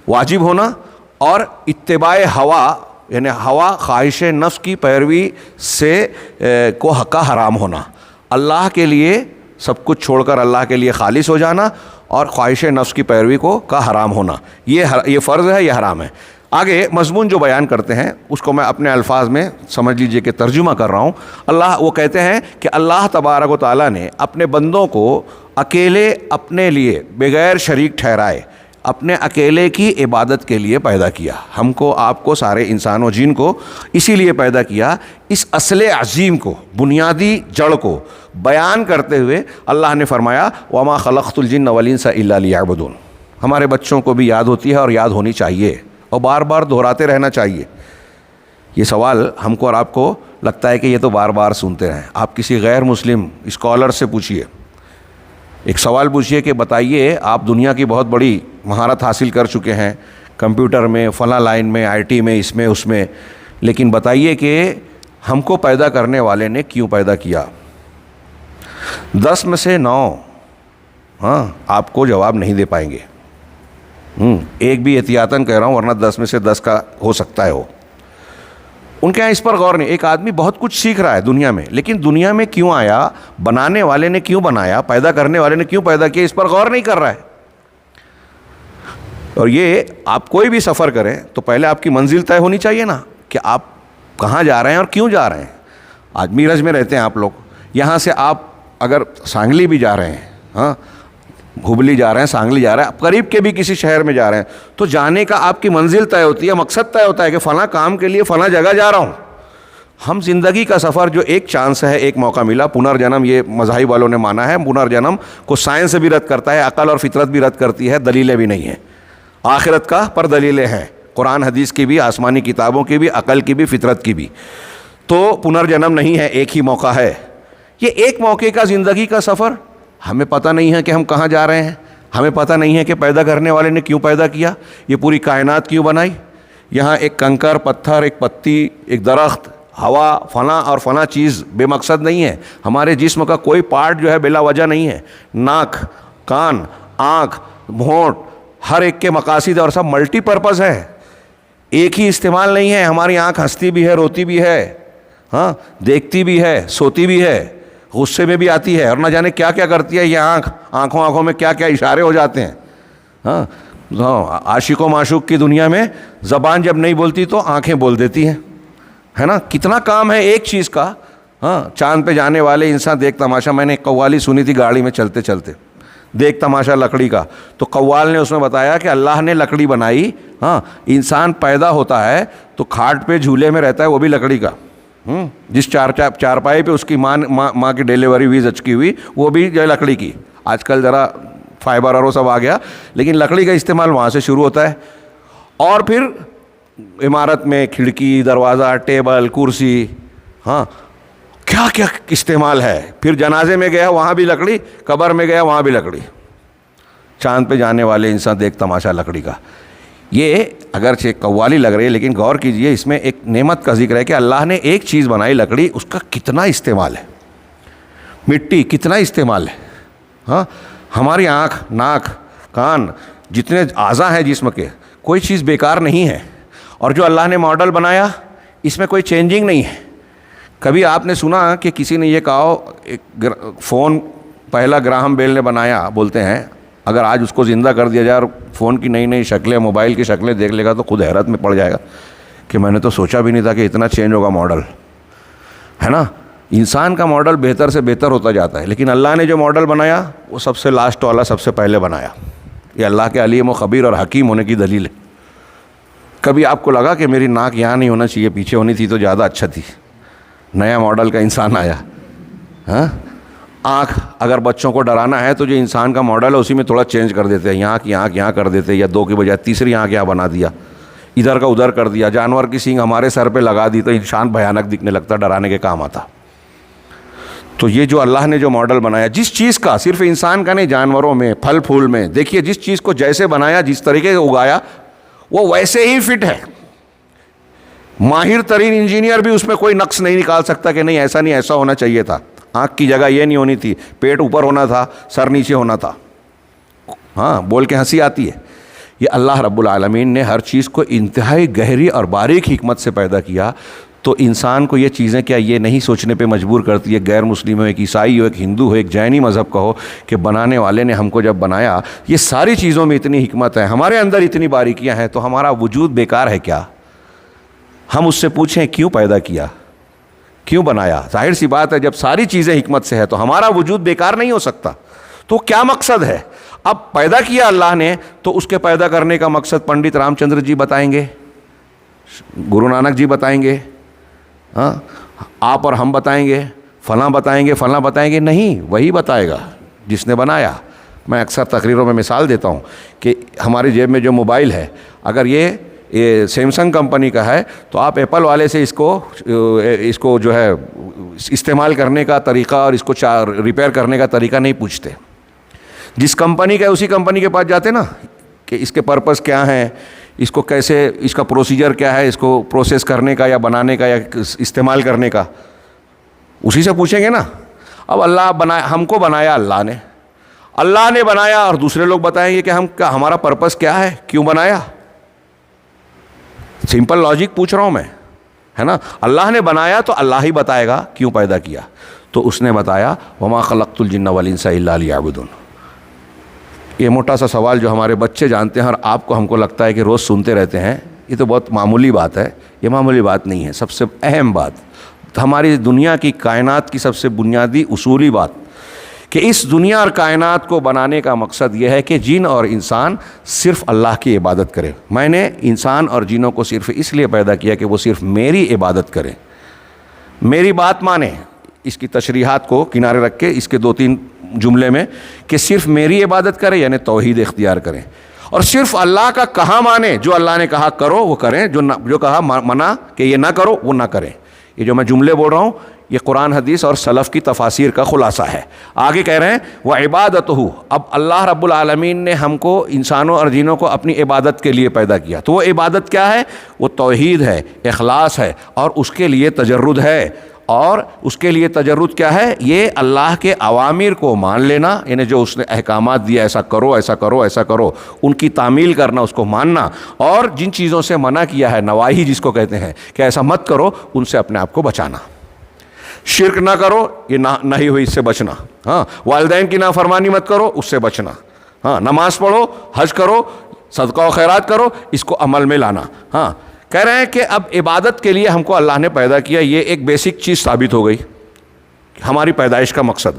واجب ہونا، اور اتباع ہوا یعنی ہوا خواہش نفس کی پیروی سے کو حقا حرام ہونا. اللہ کے لیے سب کچھ چھوڑ کر اللہ کے لیے خالص ہو جانا اور خواہش نفس کی پیروی کا حرام ہونا، یہ فرض ہے، یہ حرام ہے. آگے مضمون جو بیان کرتے ہیں اس کو میں اپنے الفاظ میں سمجھ لیجئے کہ ترجمہ کر رہا ہوں. وہ کہتے ہیں کہ اللہ تبارک و تعالیٰ نے اپنے بندوں کو اکیلے اپنے لیے بغیر شریک ٹھہرائے اپنے اکیلے کی عبادت کے لیے پیدا کیا. ہم کو، آپ کو، سارے انسان و جن کو اسی لیے پیدا کیا. اس اصل عظیم کو، بنیادی جڑ کو بیان کرتے ہوئے اللہ نے فرمایا وما خلقت الجن والانس الا لیعبدون. ہمارے بچوں کو بھی یاد ہوتی ہے اور یاد ہونی چاہیے اور بار بار دہراتے رہنا چاہیے. یہ سوال ہم کو اور آپ کو لگتا ہے کہ یہ تو بار بار سنتے رہیں. آپ کسی غیر مسلم اسکالر سے پوچھیے، ایک سوال پوچھیے کہ بتائیے آپ دنیا کی بہت بڑی مہارت حاصل کر چکے ہیں، کمپیوٹر میں، فلاں لائن میں، آئی ٹی میں، اس میں اس میں، لیکن بتائیے کہ ہم کو پیدا کرنے والے نے کیوں پیدا کیا؟ 10 میں سے 9 آپ کو جواب نہیں دے پائیں گے. ایک بھی احتیاطاً کہہ رہا ہوں، ورنہ 10 میں سے 10 کا ہو سکتا ہے ہو. ان کے یہاں اس پر غور نہیں. ایک آدمی بہت کچھ سیکھ رہا ہے دنیا میں، لیکن دنیا میں کیوں آیا، بنانے والے نے کیوں بنایا، پیدا کرنے والے نے کیوں پیدا کیا، اس پر غور نہیں کر رہا ہے. اور یہ آپ کوئی بھی سفر کریں تو پہلے آپ کی منزل طے ہونی چاہیے نا، کہ آپ کہاں جا رہے ہیں اور کیوں جا رہے ہیں. آج میرج میں رہتے ہیں آپ لوگ، یہاں سے آپ اگر سانگلی بھی جا رہے ہیں، ہبلی جا رہے ہیں، سانگلی جا رہے ہیں، قریب کے بھی کسی شہر میں جا رہے ہیں، تو جانے کا آپ کی منزل طے ہوتی ہے، مقصد طے ہوتا ہے کہ فلاں کام کے لیے فلاں جگہ جا رہا ہوں. ہم زندگی کا سفر جو ایک چانس ہے، ایک موقع ملا، پنرجنم یہ مذاہب والوں نے مانا ہے، پنرجنم کو سائنس بھی رد کرتا ہے، عقل اور فطرت بھی رد کرتی ہے، دلیلیں بھی نہیں ہیں آخرت کا، پر دلیلیں ہیں قرآن حدیث کی بھی، آسمانی کتابوں کی بھی، عقل کی بھی، فطرت کی بھی۔ تو پنرجنم نہیں ہے، ایک ہی موقع ہے۔ یہ ایک موقع کا زندگی کا سفر، ہمیں پتہ نہیں ہے کہ ہم کہاں جا رہے ہیں، ہمیں پتہ نہیں ہے کہ پیدا کرنے والے نے کیوں پیدا کیا، یہ پوری کائنات کیوں بنائی، یہاں ایک کنکر، پتھر، ایک پتی، ایک درخت، ہوا، فلاں اور فلاں چیز بے مقصد نہیں ہے۔ ہمارے جسم کا کوئی پارٹ جو ہے بلا وجہ نہیں ہے، ناک، کان، آنکھ، ہونٹ، ہر ایک کے مقاصد اور سب ملٹی پرپز ہے، ایک ہی استعمال نہیں ہے۔ ہماری آنکھ ہنستی بھی ہے، روتی بھی ہے، ہاں، دیکھتی بھی ہے، سوتی بھی ہے، غصے میں بھی آتی ہے، اور نہ جانے کیا کیا کرتی ہے یہ آنکھوں میں کیا کیا اشارے ہو جاتے ہیں۔ ہاں، عاشق و معشوق کی دنیا میں زبان جب نہیں بولتی تو آنکھیں بول دیتی ہیں، ہے نا، کتنا کام ہے ایک چیز کا۔ ہاں، چاند پہ جانے والے انسان دیکھ تماشا، میں نے ایک قوالی سنی تھی گاڑی میں چلتے چلتے، دیکھ تماشا لکڑی کا، تو قوال نے اس میں بتایا کہ اللہ نے لکڑی بنائی، ہاں، انسان پیدا ہوتا ہے تو کھاٹ پہ جھولے میں رہتا ہے، وہ بھی لکڑی کا، جس چارپائی پہ اس کی ماں کی ڈیلیوری ہوئی زچکی ہوئی، وہ بھی جو ہے لکڑی کی۔ آج کل ذرا فائبر اور وہ سب آ گیا، لیکن لکڑی کا استعمال وہاں سے شروع ہوتا ہے۔ اور پھر عمارت میں کھڑکی، دروازہ، ٹیبل، کرسی، ہاں، کیا کیا استعمال ہے۔ پھر جنازے میں گیا وہاں بھی لکڑی، قبر میں گیا وہاں بھی لکڑی، چاند پہ جانے والے انسان دیکھ تماشا لکڑی کا۔ یہ اگرچہ قوالی لگ رہی ہے، لیکن غور کیجئے، اس میں ایک نعمت کا ذکر ہے کہ اللہ نے ایک چیز بنائی لکڑی، اس کا کتنا استعمال ہے، مٹی کتنا استعمال ہے۔ ہاں، ہماری آنکھ، ناک، کان، جتنے اعضاء ہیں جسم کے، کوئی چیز بیکار نہیں ہے۔ اور جو اللہ نے ماڈل بنایا اس میں کوئی چینجنگ نہیں ہے۔ کبھی آپ نے سنا کہ کسی نے یہ کہا فون پہلا گراہم بیل نے بنایا، بولتے ہیں اگر آج اس کو زندہ کر دیا جائے اور فون کی نئی نئی شکلیں، موبائل کی شکلیں دیکھ لے گا تو خود حیرت میں پڑ جائے گا کہ میں نے تو سوچا بھی نہیں تھا کہ اتنا چینج ہوگا ماڈل، ہے نا۔ انسان کا ماڈل بہتر سے بہتر ہوتا جاتا ہے، لیکن اللہ نے جو ماڈل بنایا وہ سب سے لاسٹ والا، سب سے پہلے بنایا۔ یہ اللہ کے علیم و خبیر اور حکیم ہونے کی دلیل ہے۔ کبھی آپ کو لگا کہ میری ناک یہاں نہیں ہونا چاہیے، پیچھے ہونی تھی تو زیادہ اچھا تھی، نیا ماڈل کا انسان آیا۔ ہاں، آنکھ اگر بچوں کو ڈرانا ہے تو جو انسان کا ماڈل ہے اسی میں تھوڑا چینج کر دیتے ہیں، یہاں کی آنکھ یہاں کر دیتے ہیں، یا دو کی بجائے تیسری آنکھ یہاں بنا دیا، ادھر کا ادھر کر دیا، جانور کی سینگ ہمارے سر پہ لگا دی تو انسان بھیانک دکھنے لگتا، ڈرانے کے کام آتا۔ تو یہ جو اللہ نے جو ماڈل بنایا، جس چیز کا، صرف انسان کا نہیں، جانوروں میں، پھل پھول میں، دیکھیے جس چیز کو جیسے بنایا، جس طریقے سے اگایا، وہ ویسے ہی فٹ ہے۔ ماہر ترین انجینئر بھی اس میں کوئی نقص نہیں نکال سکتا کہ نہیں ایسا نہیں، ایسا ہونا چاہیے تھا، آنکھ کی جگہ یہ نہیں ہونی تھی، پیٹ اوپر ہونا تھا، سر نیچے ہونا تھا۔ ہاں، بول کے ہنسی آتی ہے۔ یہ اللہ رب العالمین نے ہر چیز کو انتہائی گہری اور باریک حکمت سے پیدا کیا، تو انسان کو یہ چیزیں کیا یہ نہیں سوچنے پہ مجبور کرتی ہے، غیر مسلم ہو، ایک عیسائی ہو، ایک ہندو ہو، ایک جینی مذہب کا ہو، کہ بنانے والے نے ہم کو جب بنایا، یہ ساری چیزوں میں اتنی حکمت ہے، ہمارے اندر اتنی باریکیاں ہیں، تو ہمارا وجود بیکار ہے کیا؟ ہم اس سے پوچھیں کیوں پیدا کیا، کیوں بنایا؟ ظاہر سی بات ہے جب ساری چیزیں حکمت سے ہے تو ہمارا وجود بیکار نہیں ہو سکتا۔ تو کیا مقصد ہے؟ اب پیدا کیا اللہ نے، تو اس کے پیدا کرنے کا مقصد پنڈت رام چندر جی بتائیں گے، گرو نانک جی بتائیں گے، ہاں، آپ اور ہم بتائیں گے، فلاں بتائیں گے، فلاں بتائیں گے؟ نہیں، وہی بتائے گا جس نے بنایا۔ میں اکثر تقریروں میں مثال دیتا ہوں کہ ہماری جیب میں جو موبائل ہے، اگر یہ سیمسنگ کمپنی کا ہے تو آپ ایپل والے سے اس کو جو ہے استعمال کرنے کا طریقہ اور اس کو ریپیئر کرنے کا طریقہ نہیں پوچھتے۔ جس کمپنی کا ہے اسی کمپنی کے پاس جاتے نا کہ اس کے پرپس کیا ہیں، اس کو کیسے، اس کا پروسیجر کیا ہے، اس کو پروسیس کرنے کا یا بنانے کا یا استعمال کرنے کا، اسی سے پوچھیں گے نا۔ اب اللہ بنایا، ہم کو بنایا اللہ نے بنایا، اور دوسرے لوگ بتائیں گے کہ ہمارا پرپس کیا ہے، کیوں بنایا۔ سمپل لاجک پوچھ رہا ہوں میں، ہے نا۔ اللہ نے بنایا تو اللہ ہی بتائے گا کیوں پیدا کیا۔ تو اس نے بتایا وما خلقت الجن والانس الا لیعبدون۔ یہ موٹا سا سوال جو ہمارے بچے جانتے ہیں اور آپ کو، ہم کو لگتا ہے کہ روز سنتے رہتے ہیں، یہ تو بہت معمولی بات ہے۔ یہ معمولی بات نہیں ہے، سب سے اہم بات، ہماری دنیا کی، کائنات کی سب سے بنیادی اصولی بات، کہ اس دنیا اور کائنات کو بنانے کا مقصد یہ ہے کہ جن اور انسان صرف اللہ کی عبادت کرے۔ میں نے انسان اور جنوں کو صرف اس لیے پیدا کیا کہ وہ صرف میری عبادت کریں۔ میری بات مانیں، اس کی تشریحات کو کنارے رکھ کے اس کے 2-3 جملے میں کہ صرف میری عبادت کریں یعنی توحید اختیار کریں، اور صرف اللہ کا کہا مانیں، جو اللہ نے کہا کرو وہ کریں، جو کہا منع کہ یہ نہ کرو وہ نہ کریں۔ یہ جو میں جملے بول رہا ہوں یہ قرآن حدیث اور سلف کی تفاسیر کا خلاصہ ہے۔ آگے کہہ رہے ہیں وَعِبَادَتُهُ، اب اللہ رب العالمین نے ہم کو انسانوں اور جنوں کو اپنی عبادت کے لیے پیدا کیا، تو وہ عبادت کیا ہے؟ وہ توحید ہے، اخلاص ہے، اور اس کے لیے تجرد ہے۔ اور اس کے لیے تجرد کیا ہے؟ یہ اللہ کے اوامر کو مان لینا، یعنی جو اس نے احکامات دیا ایسا کرو ایسا کرو ایسا کرو، ان کی تعمیل کرنا، اس کو ماننا، اور جن چیزوں سے منع کیا ہے، نواہی جس کو کہتے ہیں کہ ایسا مت کرو، ان سے اپنے آپ کو بچانا۔ شرک نہ کرو، یہ نہیں ہوئی، اس سے بچنا۔ ہاں، والدین کی نافرمانی مت کرو، اس سے بچنا۔ ہاں، نماز پڑھو، حج کرو، صدقہ و خیرات کرو، اس کو عمل میں لانا۔ ہاں، کہہ رہے ہیں کہ اب عبادت کے لیے ہم کو اللہ نے پیدا کیا، یہ ایک بیسک چیز ثابت ہو گئی، ہماری پیدائش کا مقصد۔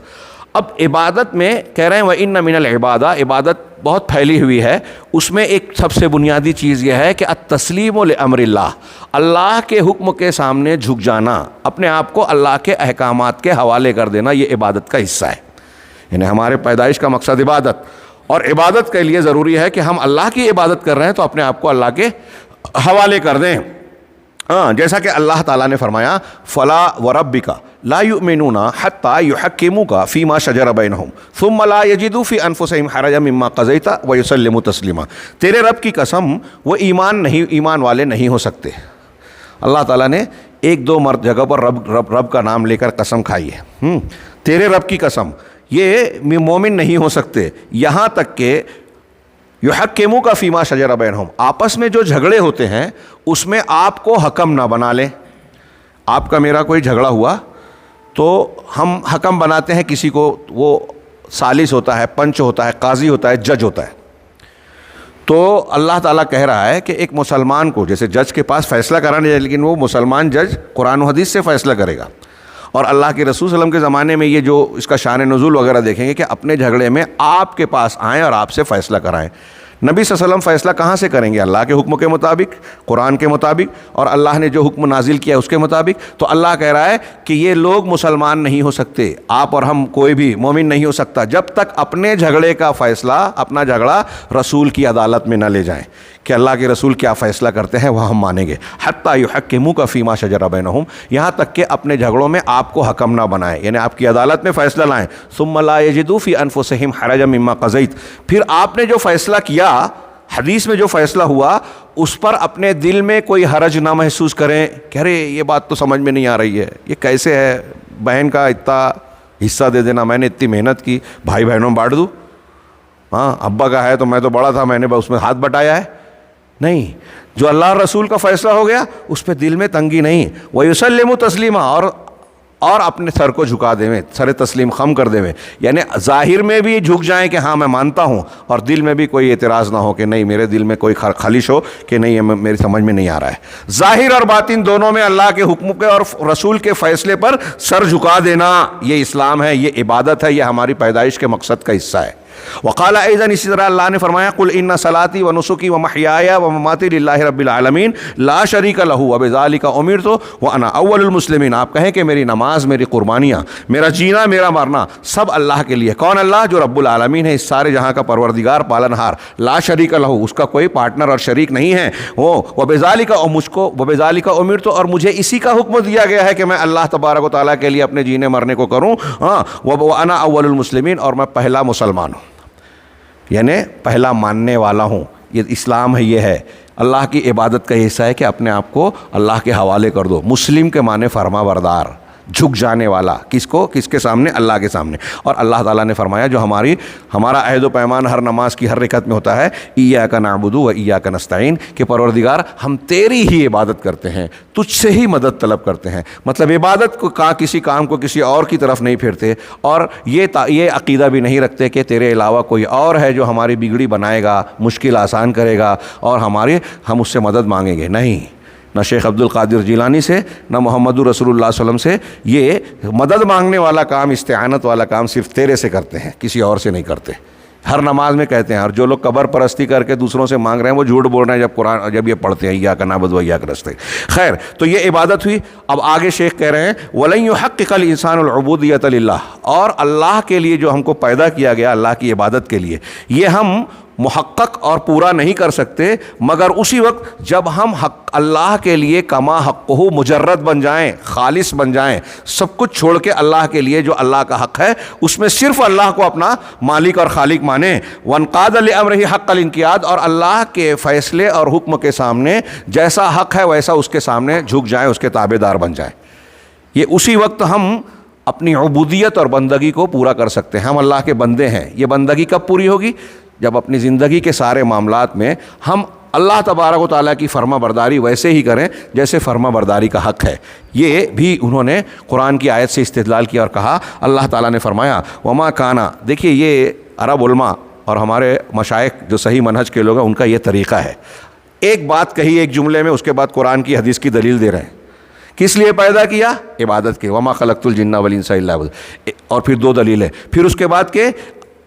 اب عبادت میں کہہ رہے ہیں وَإِنَّ مِنَ الْعِبَادَةِ، عبادت بہت پھیلی ہوئی ہے، اس میں ایک سب سے بنیادی چیز یہ ہے کہ التسلیم لامر اللہ، اللہ کے حکم کے سامنے جھک جانا، اپنے آپ کو اللہ کے احکامات کے حوالے کر دینا، یہ عبادت کا حصہ ہے۔ یعنی ہمارے پیدائش کا مقصد عبادت، اور عبادت کے لیے ضروری ہے کہ ہم اللہ کی عبادت کر رہے ہیں تو اپنے آپ کو اللہ کے حوالے کر دیں۔ ہاں، جیسا کہ اللہ تعالیٰ نے فرمایا فلا وربک لا یؤمنون حتی یحکموک فیما شجر بینہم ثم لا یجدوا فی انفسہم حرجا مما قضیت ویسلموا تسلیما، تیرے رب کی قسم وہ ایمان والے نہیں ہو سکتے۔ اللہ تعالیٰ نے 1-2 جگہ پر رب کا نام لے کر قسم کھائی ہے، تیرے رب کی قسم، یہ مومن نہیں ہو سکتے یہاں تک کہ یحکموک فیما شجر بینہم، آپس میں جو جھگڑے ہوتے ہیں اس میں آپ کو حکم نہ بنا لیں۔ آپ کا میرا کوئی جھگڑا ہوا تو ہم حکم بناتے ہیں کسی کو، وہ ثالث ہوتا ہے، پنچ ہوتا ہے، قاضی ہوتا ہے، جج ہوتا ہے۔ تو اللہ تعالیٰ کہہ رہا ہے کہ ایک مسلمان کو، جیسے جج کے پاس فیصلہ کرانے جائے، لیکن وہ مسلمان جج قرآن و حدیث سے فیصلہ کرے گا۔ اور اللہ کے رسول صلی اللہ علیہ وسلم کے زمانے میں یہ جو اس کا شان نزول وغیرہ دیکھیں گے کہ اپنے جھگڑے میں آپ کے پاس آئیں اور آپ سے فیصلہ کرائیں۔ نبی صلی اللہ علیہ وسلم فیصلہ کہاں سے کریں گے؟ اللہ کے حکم کے مطابق، قرآن کے مطابق، اور اللہ نے جو حکم نازل کیا ہے اس کے مطابق۔ تو اللہ کہہ رہا ہے کہ یہ لوگ مسلمان نہیں ہو سکتے، آپ اور ہم کوئی بھی مومن نہیں ہو سکتا جب تک اپنے جھگڑے کا فیصلہ، اپنا جھگڑا رسول کی عدالت میں نہ لے جائیں کہ اللہ کے رسول کیا فیصلہ کرتے ہیں وہ ہم مانیں گے۔ حتی یحکموک فیما شجر بینہم، یہاں تک کہ اپنے جھگڑوں میں آپ کو حکم نہ بنائیں، یعنی آپ کی عدالت میں فیصلہ لائیں۔ ثم لا یجدوا فی انفسہم حرجا مما قضیت، پھر آپ نے جو فیصلہ کیا، حدیث میں جو فیصلہ ہوا، اس پر اپنے دل میں کوئی حرج نہ محسوس کریں کہ ارے یہ بات تو سمجھ میں نہیں آ رہی ہے، یہ کیسے ہے، بہن کا اتنا حصہ دے دینا، میں نے اتنی محنت کی، بھائی بہنوں میں بانٹ دوں؟ ہاں، ابا کا ہے تو میں تو بڑا تھا، میں نے اس میں ہاتھ بٹایا ہے؟ نہیں، جو اللہ رسول کا فیصلہ ہو گیا اس پہ دل میں تنگی نہیں۔ وَيُسَلِّمُ تَسْلِيمًا، اور اپنے سر کو جھکا دیں، سر تسلیم خم کر دیں، یعنی ظاہر میں بھی جھک جائیں کہ ہاں میں مانتا ہوں، اور دل میں بھی کوئی اعتراض نہ ہو کہ نہیں، میرے دل میں کوئی خلش ہو کہ نہیں یہ میری سمجھ میں نہیں آ رہا ہے۔ ظاہر اور باطن دونوں میں اللہ کے حکم کے اور رسول کے فیصلے پر سر جھکا دینا، یہ اسلام ہے، یہ عبادت ہے، یہ ہماری پیدائش کے مقصد کا حصہ ہے۔ وقال ایضا، اسی طرح اللہ نے فرمایا قل ان صلاتی ونسکی ومحیایا ومماتی للہ رب العالمین لا شریک لہ وبذلک امرت وانا اول المسلمین، آپ کہیں کہ میری نماز، میری قربانیاں، میرا جینا، میرا مرنا سب اللہ کے لیے۔ کون اللہ؟ جو رب العالمین ہے، اس سارے جہاں کا پروردگار، پالنہار، لا شریک لہ، اس کا کوئی پارٹنر اور شریک نہیں ہے وہ، وبذلک، اور مجھ کو وبذلک امرت، اور مجھے اسی کا حکم دیا گیا ہے کہ میں اللہ تبارک و تعالیٰ کے لیے اپنے جینے مرنے کو کروں، ہاں، وانا اول المسلمین، اور میں پہلا مسلمان ہوں، یعنی پہلا ماننے والا ہوں۔ یہ اسلام ہے، یہ ہے اللہ کی عبادت کا حصہ ہے کہ اپنے آپ کو اللہ کے حوالے کر دو۔ مسلم کے معنی فرما بردار، جھک جانے والا، کس کو؟ کس کے سامنے؟ اللہ کے سامنے۔ اور اللہ تعالیٰ نے فرمایا جو ہمارا عہد و پیمان ہر نماز کی ہر رکعت میں ہوتا ہے، ایاک نعبد و ایاک نستعین، کہ پروردگار ہم تیری ہی عبادت کرتے ہیں، تجھ سے ہی مدد طلب کرتے ہیں۔ مطلب عبادت کو کسی کام کو کسی اور کی طرف نہیں پھرتے، اور یہ عقیدہ بھی نہیں رکھتے کہ تیرے علاوہ کوئی اور ہے جو ہماری بگڑی بنائے گا، مشکل آسان کرے گا اور ہم اس سے مدد مانگیں گے۔ نہیں، نہ شیخ عبد القادر جیلانی سے، نہ محمد رسول اللہ صلی اللہ علیہ وسلم سے۔ یہ مدد مانگنے والا کام، استعانت والا کام صرف تیرے سے کرتے ہیں، کسی اور سے نہیں کرتے۔ ہر نماز میں کہتے ہیں، اور جو لوگ قبر پرستی کر کے دوسروں سے مانگ رہے ہیں وہ جھوٹ بول رہے ہیں جب یہ پڑھتے ہیں ایاک نعبد و ایاک نستعین۔ خیر، تو یہ عبادت ہوئی۔ اب آگے شیخ کہہ رہے ہیں وَلَن يُحَقِّقَ الْإِنسَانُ الْعُبُودِيَّةَ لِلَّهِ، اور اللہ کے لیے جو ہم کو پیدا کیا گیا اللہ کی عبادت کے لیے، یہ ہم محقق اور پورا نہیں کر سکتے مگر اسی وقت جب ہم حق اللہ کے لیے کما حقہ مجرد بن جائیں، خالص بن جائیں، سب کچھ چھوڑ کے اللہ کے لیے جو اللہ کا حق ہے اس میں صرف اللہ کو اپنا مالک اور خالق مانیں۔ وَانْقَادَ لِأَمْرِهِ حَقَّ الْانْقِيَادِ، اور اللہ کے فیصلے اور حکم کے سامنے جیسا حق ہے ویسا اس کے سامنے جھک جائیں، اس کے تابع دار بن جائیں۔ یہ اسی وقت ہم اپنی عبودیت اور بندگی کو پورا کر سکتے ہیں۔ ہم اللہ کے بندے ہیں۔ یہ بندگی کب پوری ہوگی؟ جب اپنی زندگی کے سارے معاملات میں ہم اللہ تبارک و تعالیٰ کی فرما برداری ویسے ہی کریں جیسے فرما برداری کا حق ہے۔ یہ بھی انہوں نے قرآن کی آیت سے استدلال کیا اور کہا، اللہ تعالیٰ نے فرمایا وما کانا، دیکھیے یہ عرب علماء اور ہمارے مشائخ جو صحیح منہج کے لوگ ہیں ان کا یہ طریقہ ہے، ایک بات کہی ایک جملے میں، اس کے بعد قرآن کی حدیث کی دلیل دے رہے ہیں۔ کس لیے پیدا کیا؟ عبادت کے، وما خلقت الجن والانس الا ليعبدون، اور پھر دو دلیلیں، پھر اس کے بعد کہ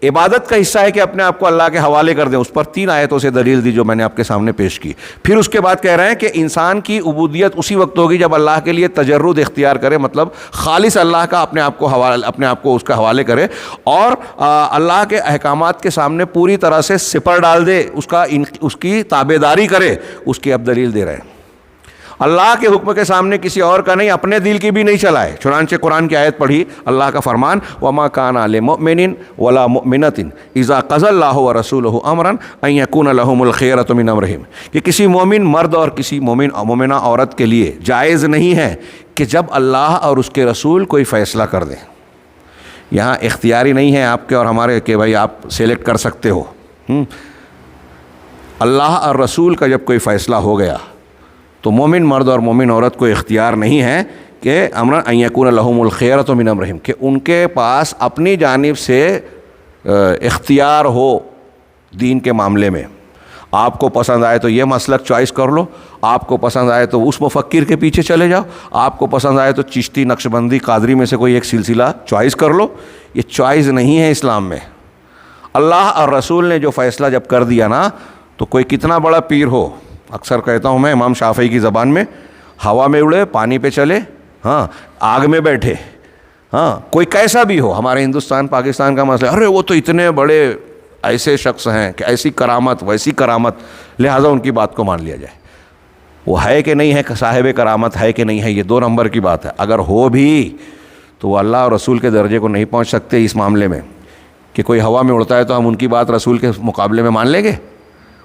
عبادت کا حصہ ہے کہ اپنے آپ کو اللہ کے حوالے کر دیں، اس پر 3 آیتوں سے دلیل دی جو میں نے آپ کے سامنے پیش کی۔ پھر اس کے بعد کہہ رہے ہیں کہ انسان کی عبودیت اسی وقت ہوگی جب اللہ کے لیے تجرد اختیار کرے، مطلب خالص اللہ کا اپنے آپ کو اس کا حوالے کرے اور اللہ کے احکامات کے سامنے پوری طرح سے سپر ڈال دے، اس کی تابع داری کرے۔ اس کی اب دلیل دے رہے ہیں، اللہ کے حکم کے سامنے کسی اور کا نہیں، اپنے دل کی بھی نہیں چلائے۔ چنانچہ قرآن کی آیت پڑھی، اللہ کا فرمان وَمَا كَانَ لِمُؤْمِنٍ وَلَا مُؤْمِنَةٍ إِذَا قَضَى اللَّهُ وَرَسُولُهُ أَمْرًا أَن يَكُونَ لَهُمُ الْخِيَرَةُ مِنْ أَمْرِهِمْ، کہ کسی مومن مرد اور کسی مومنہ عورت کے لیے جائز نہیں ہے کہ جب اللہ اور اس کے رسول کوئی فیصلہ کر دیں۔ یہاں اختیاری نہیں ہے آپ کے اور ہمارے کہ بھائی آپ سلیکٹ کر سکتے ہو۔ اللہ اور رسول کا جب کوئی فیصلہ ہو گیا تو مومن مرد اور مومن عورت کو اختیار نہیں ہے کہ امرا ان یکون لہم الخیرۃ من امرہم، کہ ان کے پاس اپنی جانب سے اختیار ہو دین کے معاملے میں۔ آپ کو پسند آئے تو یہ مسلک چوائس کر لو، آپ کو پسند آئے تو اس مفکر کے پیچھے چلے جاؤ، آپ کو پسند آئے تو چشتی، نقشبندی، قادری میں سے کوئی ایک سلسلہ چوائس کر لو۔ یہ چوائس نہیں ہے اسلام میں۔ اللہ اور رسول نے جو فیصلہ جب کر دیا نا، تو کوئی کتنا بڑا پیر ہو، اکثر کہتا ہوں میں امام شافعی کی زبان میں، ہوا میں اڑے، پانی پہ چلے، ہاں آگ میں بیٹھے، ہاں کوئی کیسا بھی ہو، ہمارے ہندوستان پاکستان کا مسئلہ، ارے وہ تو اتنے بڑے ایسے شخص ہیں کہ ایسی کرامت ویسی کرامت، لہٰذا ان کی بات کو مان لیا جائے۔ وہ ہے کہ نہیں ہے صاحب کرامت، ہے کہ نہیں ہے، یہ 2 نمبر کی بات ہے۔ اگر ہو بھی تو وہ اللہ اور رسول کے درجے کو نہیں پہنچ سکتے اس معاملے میں کہ کوئی ہوا میں اڑتا ہے تو ہم ان کی بات رسول کے مقابلے میں مان لیں گے،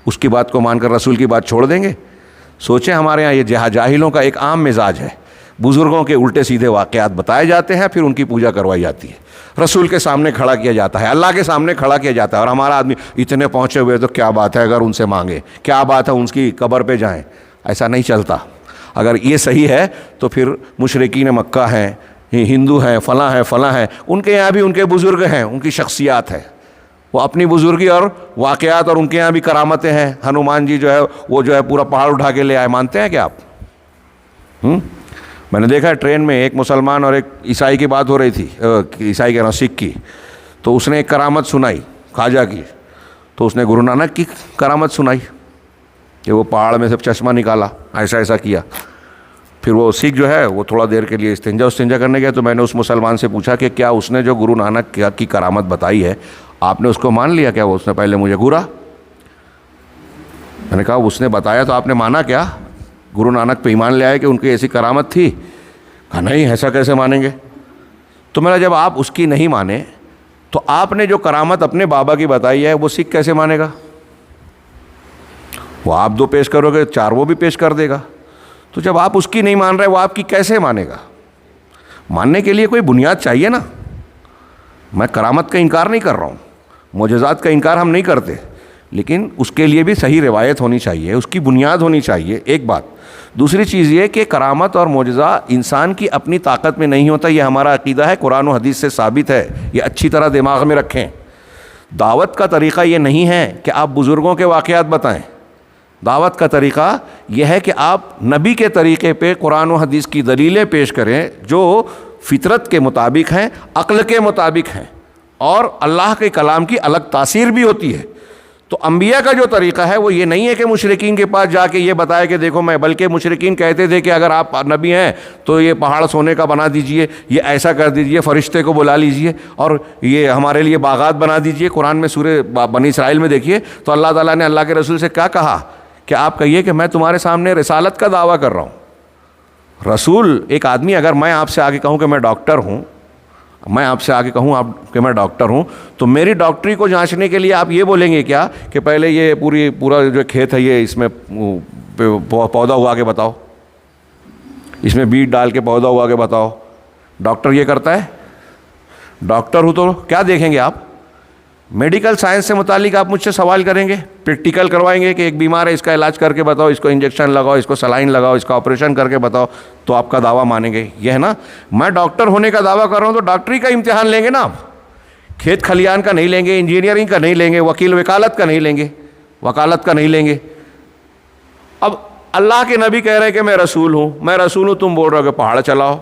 اس کی بات کو مان کر رسول کی بات چھوڑ دیں گے۔ سوچیں، ہمارے ہاں یہ جاہلوں کا ایک عام مزاج ہے، بزرگوں کے الٹے سیدھے واقعات بتائے جاتے ہیں، پھر ان کی پوجا کروائی جاتی ہے، رسول کے سامنے کھڑا کیا جاتا ہے، اللہ کے سامنے کھڑا کیا جاتا ہے، اور ہمارا آدمی اتنے پہنچے ہوئے تو کیا بات ہے اگر ان سے مانگے، کیا بات ہے ان کی قبر پہ جائیں۔ ایسا نہیں چلتا۔ اگر یہ صحیح ہے تو پھر مشرکین مکہ ہیں، ہندو ہیں، فلاں ہیں فلاں ہیں، ان کے یہاں بھی ان کے بزرگ ہیں، ان کی شخصیات ہے، وہ اپنی بزرگی اور واقعات، اور ان کے یہاں بھی کرامتیں ہیں۔ ہنومان جی جو ہے وہ جو ہے پورا پہاڑ اٹھا کے لے آئے، مانتے ہیں کیا آپ؟ میں نے دیکھا ہے ٹرین میں ایک مسلمان اور ایک عیسائی کی بات ہو رہی تھی، عیسائی کہہ رہا ہوں سکھ کی، تو اس نے ایک کرامت سنائی خواجہ کی، تو اس نے گرو نانک کی کرامت سنائی کہ وہ پہاڑ میں سے چشمہ نکالا، ایسا ایسا کیا۔ پھر وہ سکھ جو ہے وہ تھوڑا دیر کے لیے استنجا کرنے گیا، تو میں نے اس مسلمان سے پوچھا کہ کیا اس نے جو گرو نانک کی کرامت بتائی ہے آپ نے اس کو مان لیا کیا؟ وہ اس نے پہلے مجھے گھورا۔ میں نے کہا اس نے بتایا تو آپ نے مانا کیا؟ گرو نانک پہ ایمان لے آئے کہ ان کی ایسی کرامت تھی؟ کہا نہیں، ایسا کیسے مانیں گے؟ تو میرا جب آپ اس کی نہیں مانے تو آپ نے جو کرامت اپنے بابا کی بتائی ہے وہ سکھ کیسے مانے گا؟ وہ آپ 2 پیش کرو گے، 4 وہ بھی پیش کر دے گا۔ تو جب آپ اس کی نہیں مان رہے، وہ آپ کی کیسے مانے گا؟ ماننے کے لیے کوئی بنیاد چاہیے نا۔ میں کرامت کا انکار نہیں کر رہا ہوں، معجزات کا انکار ہم نہیں کرتے، لیکن اس کے لیے بھی صحیح روایت ہونی چاہیے، اس کی بنیاد ہونی چاہیے، ایک بات۔ دوسری چیز یہ کہ کرامت اور معجزہ انسان کی اپنی طاقت میں نہیں ہوتا، یہ ہمارا عقیدہ ہے، قرآن و حدیث سے ثابت ہے، یہ اچھی طرح دماغ میں رکھیں۔ دعوت کا طریقہ یہ نہیں ہے کہ آپ بزرگوں کے واقعات بتائیں، دعوت کا طریقہ یہ ہے کہ آپ نبی کے طریقے پہ قرآن و حدیث کی دلیلیں پیش کریں جو فطرت کے مطابق ہیں، عقل کے مطابق ہیں، اور اللہ کے کلام کی الگ تاثیر بھی ہوتی ہے۔ تو انبیاء کا جو طریقہ ہے وہ یہ نہیں ہے کہ مشرکین کے پاس جا کے یہ بتائے کہ دیکھو میں، بلکہ مشرکین کہتے تھے کہ اگر آپ نبی ہیں تو یہ پہاڑ سونے کا بنا دیجئے، یہ ایسا کر دیجئے، فرشتے کو بلا لیجئے اور یہ ہمارے لیے باغات بنا دیجئے۔ قرآن میں سورہ بنی اسرائیل میں دیکھیے تو اللہ تعالیٰ نے اللہ کے رسول سے کیا کہا کہ آپ کہیے کہ میں تمہارے سامنے رسالت کا دعویٰ کر رہا ہوں۔ رسول ایک آدمی، اگر میں آپ سے آگے کہوں کہ میں ڈاکٹر ہوں، میں آپ سے آگے کہوں آپ کہ میں ڈاکٹر ہوں، تو میری ڈاکٹری کو جانچنے کے لیے آپ یہ بولیں گے کیا کہ پہلے یہ پورا جو کھیت ہے یہ اس میں پودا ہوا کے بتاؤ، اس میں بیج ڈال کے پودا ہوا کے بتاؤ؟ ڈاکٹر یہ کرتا ہے؟ ڈاکٹر ہوں تو کیا دیکھیں گے آپ؟ میڈیکل سائنس سے متعلق آپ مجھ سے سوال کریں گے، پریکٹیکل کروائیں گے کہ ایک بیمار ہے اس کا علاج کر کے بتاؤ، اس کو انجیکشن لگاؤ، اس کو سلائن لگاؤ، اس کا آپریشن کر کے بتاؤ، تو آپ کا دعویٰ مانیں گے؟ یہ ہے نا، میں ڈاکٹر ہونے کا دعویٰ کر رہا ہوں تو ڈاکٹری کا امتحان لیں گے نا آپ، کھیت کھلیان کا نہیں لیں گے، انجینئرنگ کا نہیں لیں گے، وکیل وکالت کا نہیں لیں گے، وکالت کا نہیں لیں گے۔ اب اللہ کے نبی کہہ رہے ہیں کہ میں رسول ہوں، تم بول رہے ہو کہ پہاڑ چلاؤ،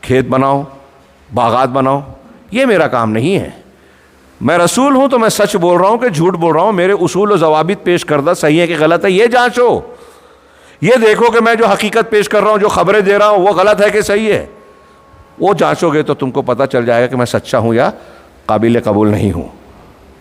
کھیت بناؤ، باغات بناؤ، یہ میرا کام نہیں ہے۔ میں رسول ہوں تو میں سچ بول رہا ہوں کہ جھوٹ بول رہا ہوں، میرے اصول و ضوابط پیش کردہ صحیح ہے کہ غلط ہے یہ جانچو، یہ دیکھو کہ میں جو حقیقت پیش کر رہا ہوں، جو خبریں دے رہا ہوں وہ غلط ہے کہ صحیح ہے، وہ جانچو گے تو تم کو پتہ چل جائے گا کہ میں سچا ہوں یا قابل قبول نہیں ہوں۔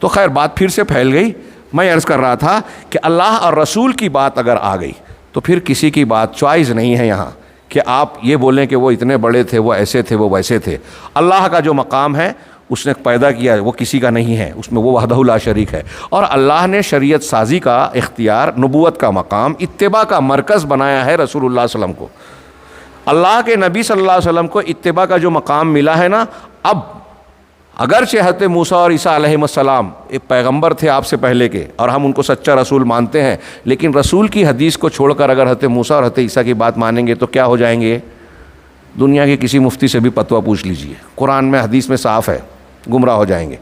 تو خیر بات پھر سے پھیل گئی۔ میں عرض کر رہا تھا کہ اللہ اور رسول کی بات اگر آ گئی تو پھر کسی کی بات چوائس نہیں ہے یہاں کہ آپ یہ بولیں کہ وہ اتنے بڑے تھے، وہ ایسے تھے، وہ ویسے تھے۔ اللہ کا جو مقام ہے اس نے پیدا کیا ہے، وہ کسی کا نہیں ہے، اس میں وہ وحدہ لا شریک ہے، اور اللہ نے شریعت سازی کا اختیار، نبوت کا مقام، اتباع کا مرکز بنایا ہے رسول اللہ صلی اللہ علیہ وسلم کو۔ اللہ کے نبی صلی اللہ علیہ وسلم کو اتباع کا جو مقام ملا ہے نا، اب اگرچہ حضرت موسیٰ اور عیسیٰ علیہ السلام ایک پیغمبر تھے آپ سے پہلے کے اور ہم ان کو سچا رسول مانتے ہیں، لیکن رسول کی حدیث کو چھوڑ کر اگر حضرت موسیٰ اور حضرت عیسیٰ کی بات مانیں گے تو کیا ہو جائیں گے؟ دنیا کے کسی مفتی سے بھی فتویٰ پوچھ لیجئے، قرآن میں حدیث میں صاف ہے، گمراہ ہو جائیں گے۔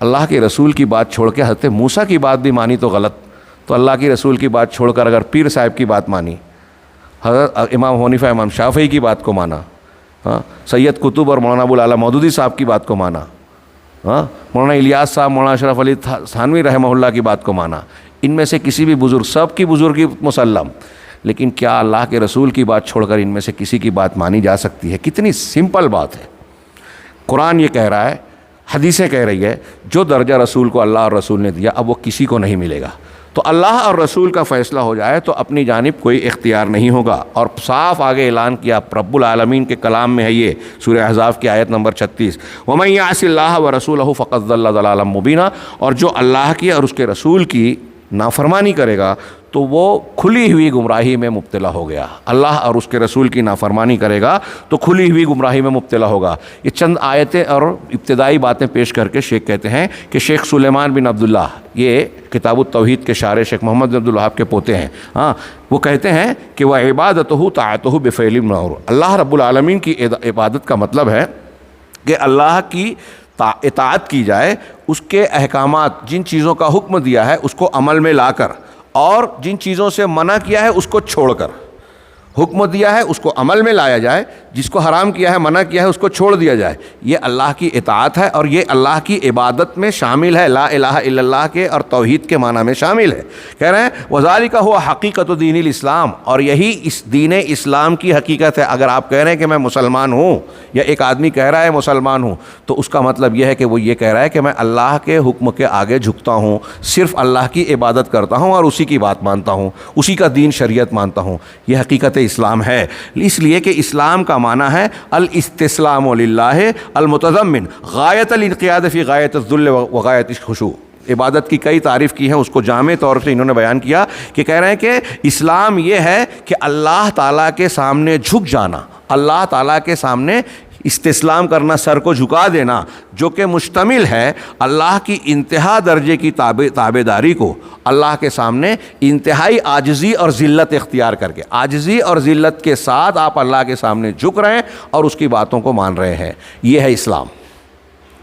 اللہ کے رسول کی بات چھوڑ کے حضرت موسیٰ کی بات بھی مانی تو غلط، تو اللہ کی رسول کی بات چھوڑ کر اگر پیر صاحب کی بات مانی، حضرت امام حنیفہ امام شافعی کی بات کو مانا، سید قطب اور مولانا ابوالعلا مودودی صاحب کی بات کو مانا، مولانا الیاس صاحب، مولانا اشرف علی تھانوی رحمہ اللہ کی بات کو مانا، ان میں سے کسی بھی بزرگ، سب کی بزرگی مسلم، لیکن کیا اللہ کے رسول کی بات چھوڑ کر ان میں سے کسی کی بات مانی جا سکتی ہے؟ کتنی سمپل بات ہے۔ قرآن یہ کہہ رہا ہے، حدیثیں کہہ رہی ہے، جو درجہ رسول کو اللہ اور رسول نے دیا اب وہ کسی کو نہیں ملے گا۔ تو اللہ اور رسول کا فیصلہ ہو جائے تو اپنی جانب کوئی اختیار نہیں ہوگا، اور صاف آگے اعلان کیا رب العالمین کے کلام میں ہے، یہ سورہ احزاب کی آیت نمبر 36، وَمَن يَعْصِ اللَّهَ وَرَسُولَهُ فَقَدْ ضَلَّ ضَلَالًا مُبِينًا، اور جو اللہ کی اور اس کے رسول کی نافرمانی کرے گا تو وہ کھلی ہوئی گمراہی میں مبتلا ہو گیا۔ اللہ اور اس کے رسول کی نافرمانی کرے گا تو کھلی ہوئی گمراہی میں مبتلا ہوگا۔ یہ چند آیتیں اور ابتدائی باتیں پیش کر کے شیخ کہتے ہیں کہ شیخ سلیمان بن عبداللہ، یہ کتاب التوحید کے شارح شیخ محمد بن عبدالوہاب کے پوتے ہیں، وہ کہتے ہیں کہ وَعِبَادَتُهُ طَاعَتُهُ بِفِعْلِ الْمَعْرُوفِ، اللہ رب العالمین کی عبادت کا مطلب ہے کہ اللہ کی اطاعت کی جائے، اس کے احکامات، جن چیزوں کا حکم دیا ہے اس کو عمل میں لا کر، اور جن چیزوں سے منع کیا ہے اس کو چھوڑ کر۔ حکم دیا ہے اس کو عمل میں لایا جائے، جس کو حرام کیا ہے، منع کیا ہے، اس کو چھوڑ دیا جائے۔ یہ اللہ کی اطاعت ہے اور یہ اللہ کی عبادت میں شامل ہے، لا الہ الا اللہ کے اور توحید کے معنی میں شامل ہے۔ کہہ رہے ہیں وَذَلِكَ هُوَ حَقِيقَةُ دِينِ الْإِسْلَامِ، اور یہی اس دین اسلام کی حقیقت ہے۔ اگر آپ کہہ رہے ہیں کہ میں مسلمان ہوں، یا ایک آدمی کہہ رہا ہے مسلمان ہوں، تو اس کا مطلب یہ ہے کہ وہ یہ کہہ رہا ہے کہ میں اللہ کے حکم کے آگے جھکتا ہوں، صرف اللہ کی عبادت کرتا ہوں اور اسی کی بات مانتا ہوں، اسی کا دین شریعت مانتا ہوں۔ یہ حقیقت اسلام ہے، اس لیے کہ اسلام کا معنی ہے الاستسلام للہ المتضمن غایت الانقیاد فی غایت الذل و غایت الخشوع۔ عبادت کی کئی تعریف کی ہیں، اس کو جامع طور سے انہوں نے بیان کیا کہ کہہ رہے ہیں کہ اسلام یہ ہے کہ اللہ تعالیٰ کے سامنے جھک جانا، اللہ تعالیٰ کے سامنے استسلام کرنا، سر کو جھکا دینا، جو کہ مشتمل ہے اللہ کی انتہا درجے کی تابعداری کو، اللہ کے سامنے انتہائی عاجزی اور ذلت اختیار کر کے، عاجزی اور ذلت کے ساتھ آپ اللہ کے سامنے جھک رہے ہیں اور اس کی باتوں کو مان رہے ہیں۔ یہ ہے اسلام،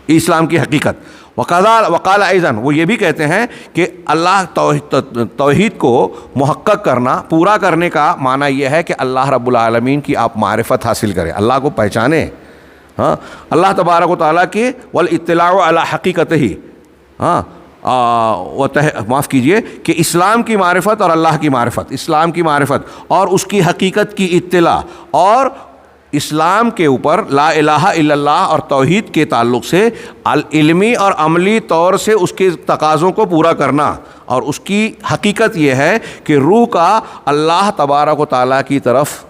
اسلام کی حقیقت۔ وقال ایضاً، وہ یہ بھی کہتے ہیں کہ اللہ توحید کو محقق کرنا، پورا کرنے کا معنی یہ ہے کہ اللہ رب العالمین کی آپ معرفت حاصل کریں، اللہ کو پہچانیں، ہاں اللہ تبارک و تعالیٰ کی والاطلاع علی حقیقتہ، ہاں معاف کیجئے کہ اسلام کی معرفت اور اللہ کی معرفت، اسلام کی معرفت اور اس کی حقیقت کی اطلاع، اور اسلام کے اوپر لا الہ الا اللہ اور توحید کے تعلق سے علمی اور عملی طور سے اس کے تقاضوں کو پورا کرنا، اور اس کی حقیقت یہ ہے کہ روح کا اللہ تبارک و تعالیٰ کی طرف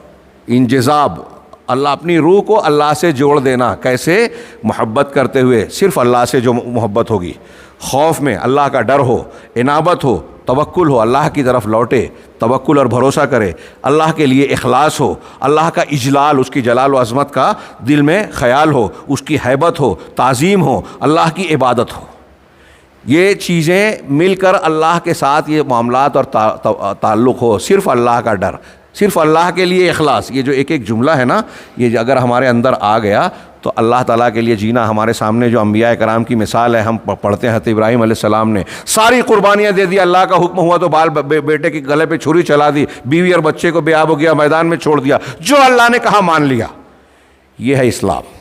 انجذاب، اللہ اپنی روح کو اللہ سے جوڑ دینا. کیسے؟ محبت کرتے ہوئے. صرف اللہ سے جو محبت ہوگی، خوف میں اللہ کا ڈر ہو، انابت ہو، توکل ہو، اللہ کی طرف لوٹے، توکل اور بھروسہ کرے، اللہ کے لیے اخلاص ہو، اللہ کا اجلال، اس کی جلال و عظمت کا دل میں خیال ہو، اس کی ہیبت ہو، تعظیم ہو، اللہ کی عبادت ہو. یہ چیزیں مل کر اللہ کے ساتھ یہ معاملات اور تعلق ہو. صرف اللہ کا ڈر، صرف اللہ کے لیے اخلاص. یہ جو ایک ایک جملہ ہے نا، یہ اگر ہمارے اندر آ گیا تو اللہ تعالیٰ کے لیے جینا. ہمارے سامنے جو انبیاء کرام کی مثال ہے، ہم پڑھتے ہیں حضرت ابراہیم علیہ السلام نے ساری قربانیاں دے دی، اللہ کا حکم ہوا تو بیٹے کے گلے پہ چھری چلا دی، بیوی اور بچے کو بے آب ہو گیا، میدان میں چھوڑ دیا، جو اللہ نے کہا مان لیا. یہ ہے اسلام،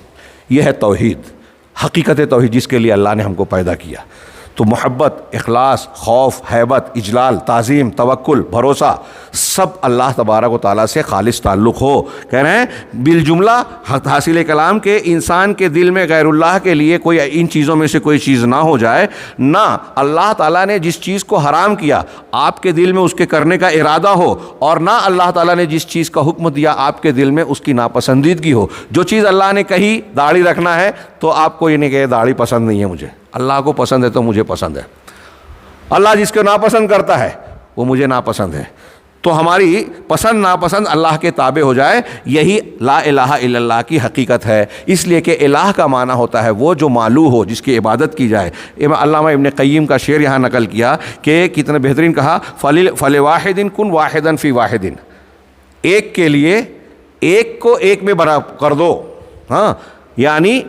یہ ہے توحید، حقیقت توحید جس کے لیے اللہ نے ہم کو پیدا کیا. تو محبت، اخلاص، خوف، ہیبت، اجلال، تعظیم، توکل، بھروسہ، سب اللہ تبارک و تعالیٰ سے خالص تعلق ہو. کہہ رہے ہیں بالجملہ حاصل کلام کے انسان کے دل میں غیر اللہ کے لیے کوئی ان چیزوں میں سے کوئی چیز نہ ہو جائے، نہ اللہ تعالیٰ نے جس چیز کو حرام کیا آپ کے دل میں اس کے کرنے کا ارادہ ہو، اور نہ اللہ تعالیٰ نے جس چیز کا حکم دیا آپ کے دل میں اس کی ناپسندیدگی ہو. جو چیز اللہ نے کہی داڑھی رکھنا ہے تو آپ کو یہ نہیں کہ داڑھی پسند نہیں ہے مجھے، اللہ کو پسند ہے تو مجھے پسند ہے. اللہ جس کو ناپسند کرتا ہے وہ مجھے ناپسند ہے. تو ہماری پسند ناپسند اللہ کے تابع ہو جائے، یہی لا الہ الا اللہ کی حقیقت ہے. اس لیے کہ الہ کا معنی ہوتا ہے وہ جو معلوہ ہو، جس کی عبادت کی جائے. علامہ ابن قیم کا شعر یہاں نقل کیا کہ کتنا بہترین کہا، فَلِوَاحِدٍ كُن وَاحِدًا فِي وَاحِدٍ، ایک کے لیے ایک کو ایک میں برابر کر دو. ہاں یعنی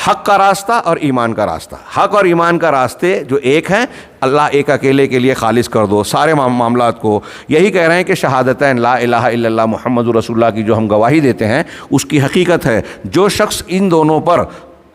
حق کا راستہ اور ایمان کا راستہ، حق اور ایمان کا راستے جو ایک ہیں، اللہ ایک اکیلے کے لیے خالص کر دو سارے معاملات کو. یہی کہہ رہے ہیں کہ شہادتین لا الہ الا اللہ محمد رسول اللہ کی جو ہم گواہی دیتے ہیں اس کی حقیقت ہے. جو شخص ان دونوں پر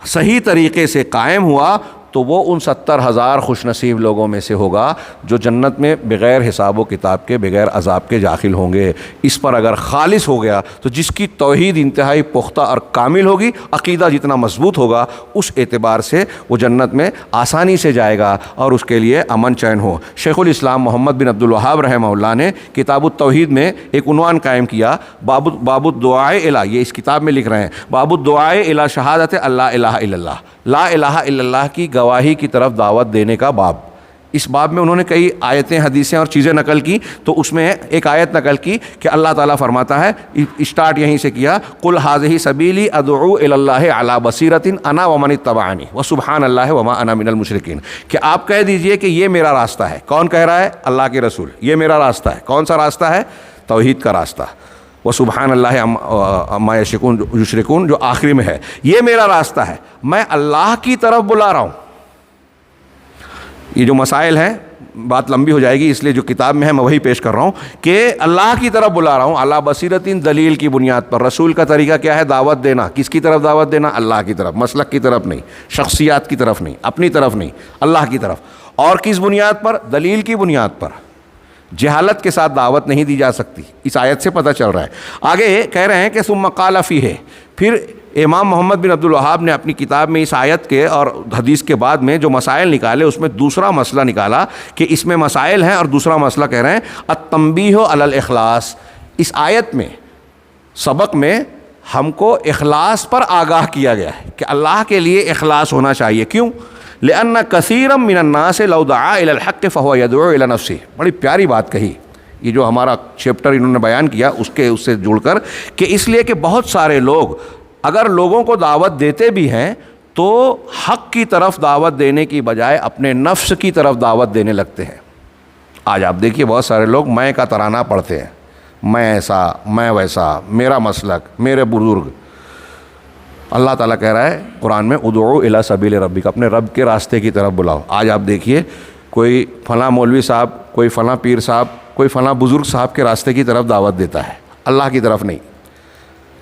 صحیح طریقے سے قائم ہوا تو وہ ان 70,000 خوش نصیب لوگوں میں سے ہوگا جو جنت میں بغیر حساب و کتاب کے، بغیر عذاب کے داخل ہوں گے. اس پر اگر خالص ہو گیا تو جس کی توحید انتہائی پختہ اور کامل ہوگی، عقیدہ جتنا مضبوط ہوگا، اس اعتبار سے وہ جنت میں آسانی سے جائے گا اور اس کے لیے امن چین ہو. شیخ الاسلام محمد بن عبد الوہاب رحمہ اللہ نے کتاب التوحید میں ایک عنوان قائم کیا، باب الدعاء الی، یہ اس کتاب میں لکھ رہے ہیں، باب الدعاء الی شہادت اللہ الہ الا اللہ، لا الہ الا اللہ کی گواہی کی طرف دعوت دینے کا باب. اس باب میں انہوں نے کئی آیتیں، حدیثیں اور چیزیں نقل کی. تو اس میں ایک آیت نقل کی کہ اللہ تعالیٰ فرماتا ہے، اسٹارٹ یہیں سے کیا، قل ھذہ سبیلی ادعو الی اللہ علی بصیرۃ انا ومن اتبعنی وسبحان اللہ وما انا من المشرکین، کہ آپ کہہ دیجئے کہ یہ میرا راستہ ہے. کون کہہ رہا ہے؟ اللہ کے رسول. یہ میرا راستہ ہے. کون سا راستہ ہے؟ توحید کا راستہ. وسبحان اللہ عما یشرکون جو آخری میں ہے، یہ میرا راستہ ہے، میں اللہ کی طرف بلا رہا ہوں. یہ جو مسائل ہیں بات لمبی ہو جائے گی، اس لیے جو کتاب میں ہے میں وہی پیش کر رہا ہوں کہ اللہ کی طرف بلا رہا ہوں، اللہ بصیرت، دلیل کی بنیاد پر. رسول کا طریقہ کیا ہے؟ دعوت دینا. کس کی طرف دعوت دینا؟ اللہ کی طرف. مسلک کی طرف نہیں، شخصیات کی طرف نہیں، اپنی طرف نہیں، اللہ کی طرف. اور کس بنیاد پر؟ دلیل کی بنیاد پر. جہالت کے ساتھ دعوت نہیں دی جا سکتی. اس آیت سے پتہ چل رہا ہے. آگے کہہ رہے ہیں کہ ثم قال فیہ، پھر امام محمد بن عبد الوہاب نے اپنی کتاب میں اس آیت کے اور حدیث کے بعد میں جو مسائل نکالے اس میں دوسرا مسئلہ نکالا کہ اس میں مسائل ہیں، اور دوسرا مسئلہ کہہ رہے ہیں التنبیہ علی الاخلاص. اس آیت میں، سبق میں ہم کو اخلاص پر آگاہ کیا گیا ہے کہ اللہ کے لیے اخلاص ہونا چاہیے. کیوں؟ لأن كثيرا من الناس لو دعا إلى الحق فهو يدعو إلى نفسه. بڑی پیاری بات کہی. یہ جو ہمارا چیپٹر انہوں نے بیان کیا اس سے جڑ کر، کہ اس لیے کہ بہت سارے لوگ اگر لوگوں کو دعوت دیتے بھی ہیں تو حق کی طرف دعوت دینے کی بجائے اپنے نفس کی طرف دعوت دینے لگتے ہیں. آج آپ دیکھیے بہت سارے لوگ میں کا ترانہ پڑھتے ہیں، میں ایسا، میں ویسا، میرا مسلک، میرے بزرگ. اللہ تعالیٰ کہہ رہا ہے قرآن میں ادعو الی سبیل ربک، اپنے رب کے راستے کی طرف بلاؤ. آج آپ دیکھیے کوئی فلاں مولوی صاحب، کوئی فلاں پیر صاحب، کوئی فلاں بزرگ صاحب کے راستے کی طرف دعوت دیتا ہے، اللہ کی طرف نہیں.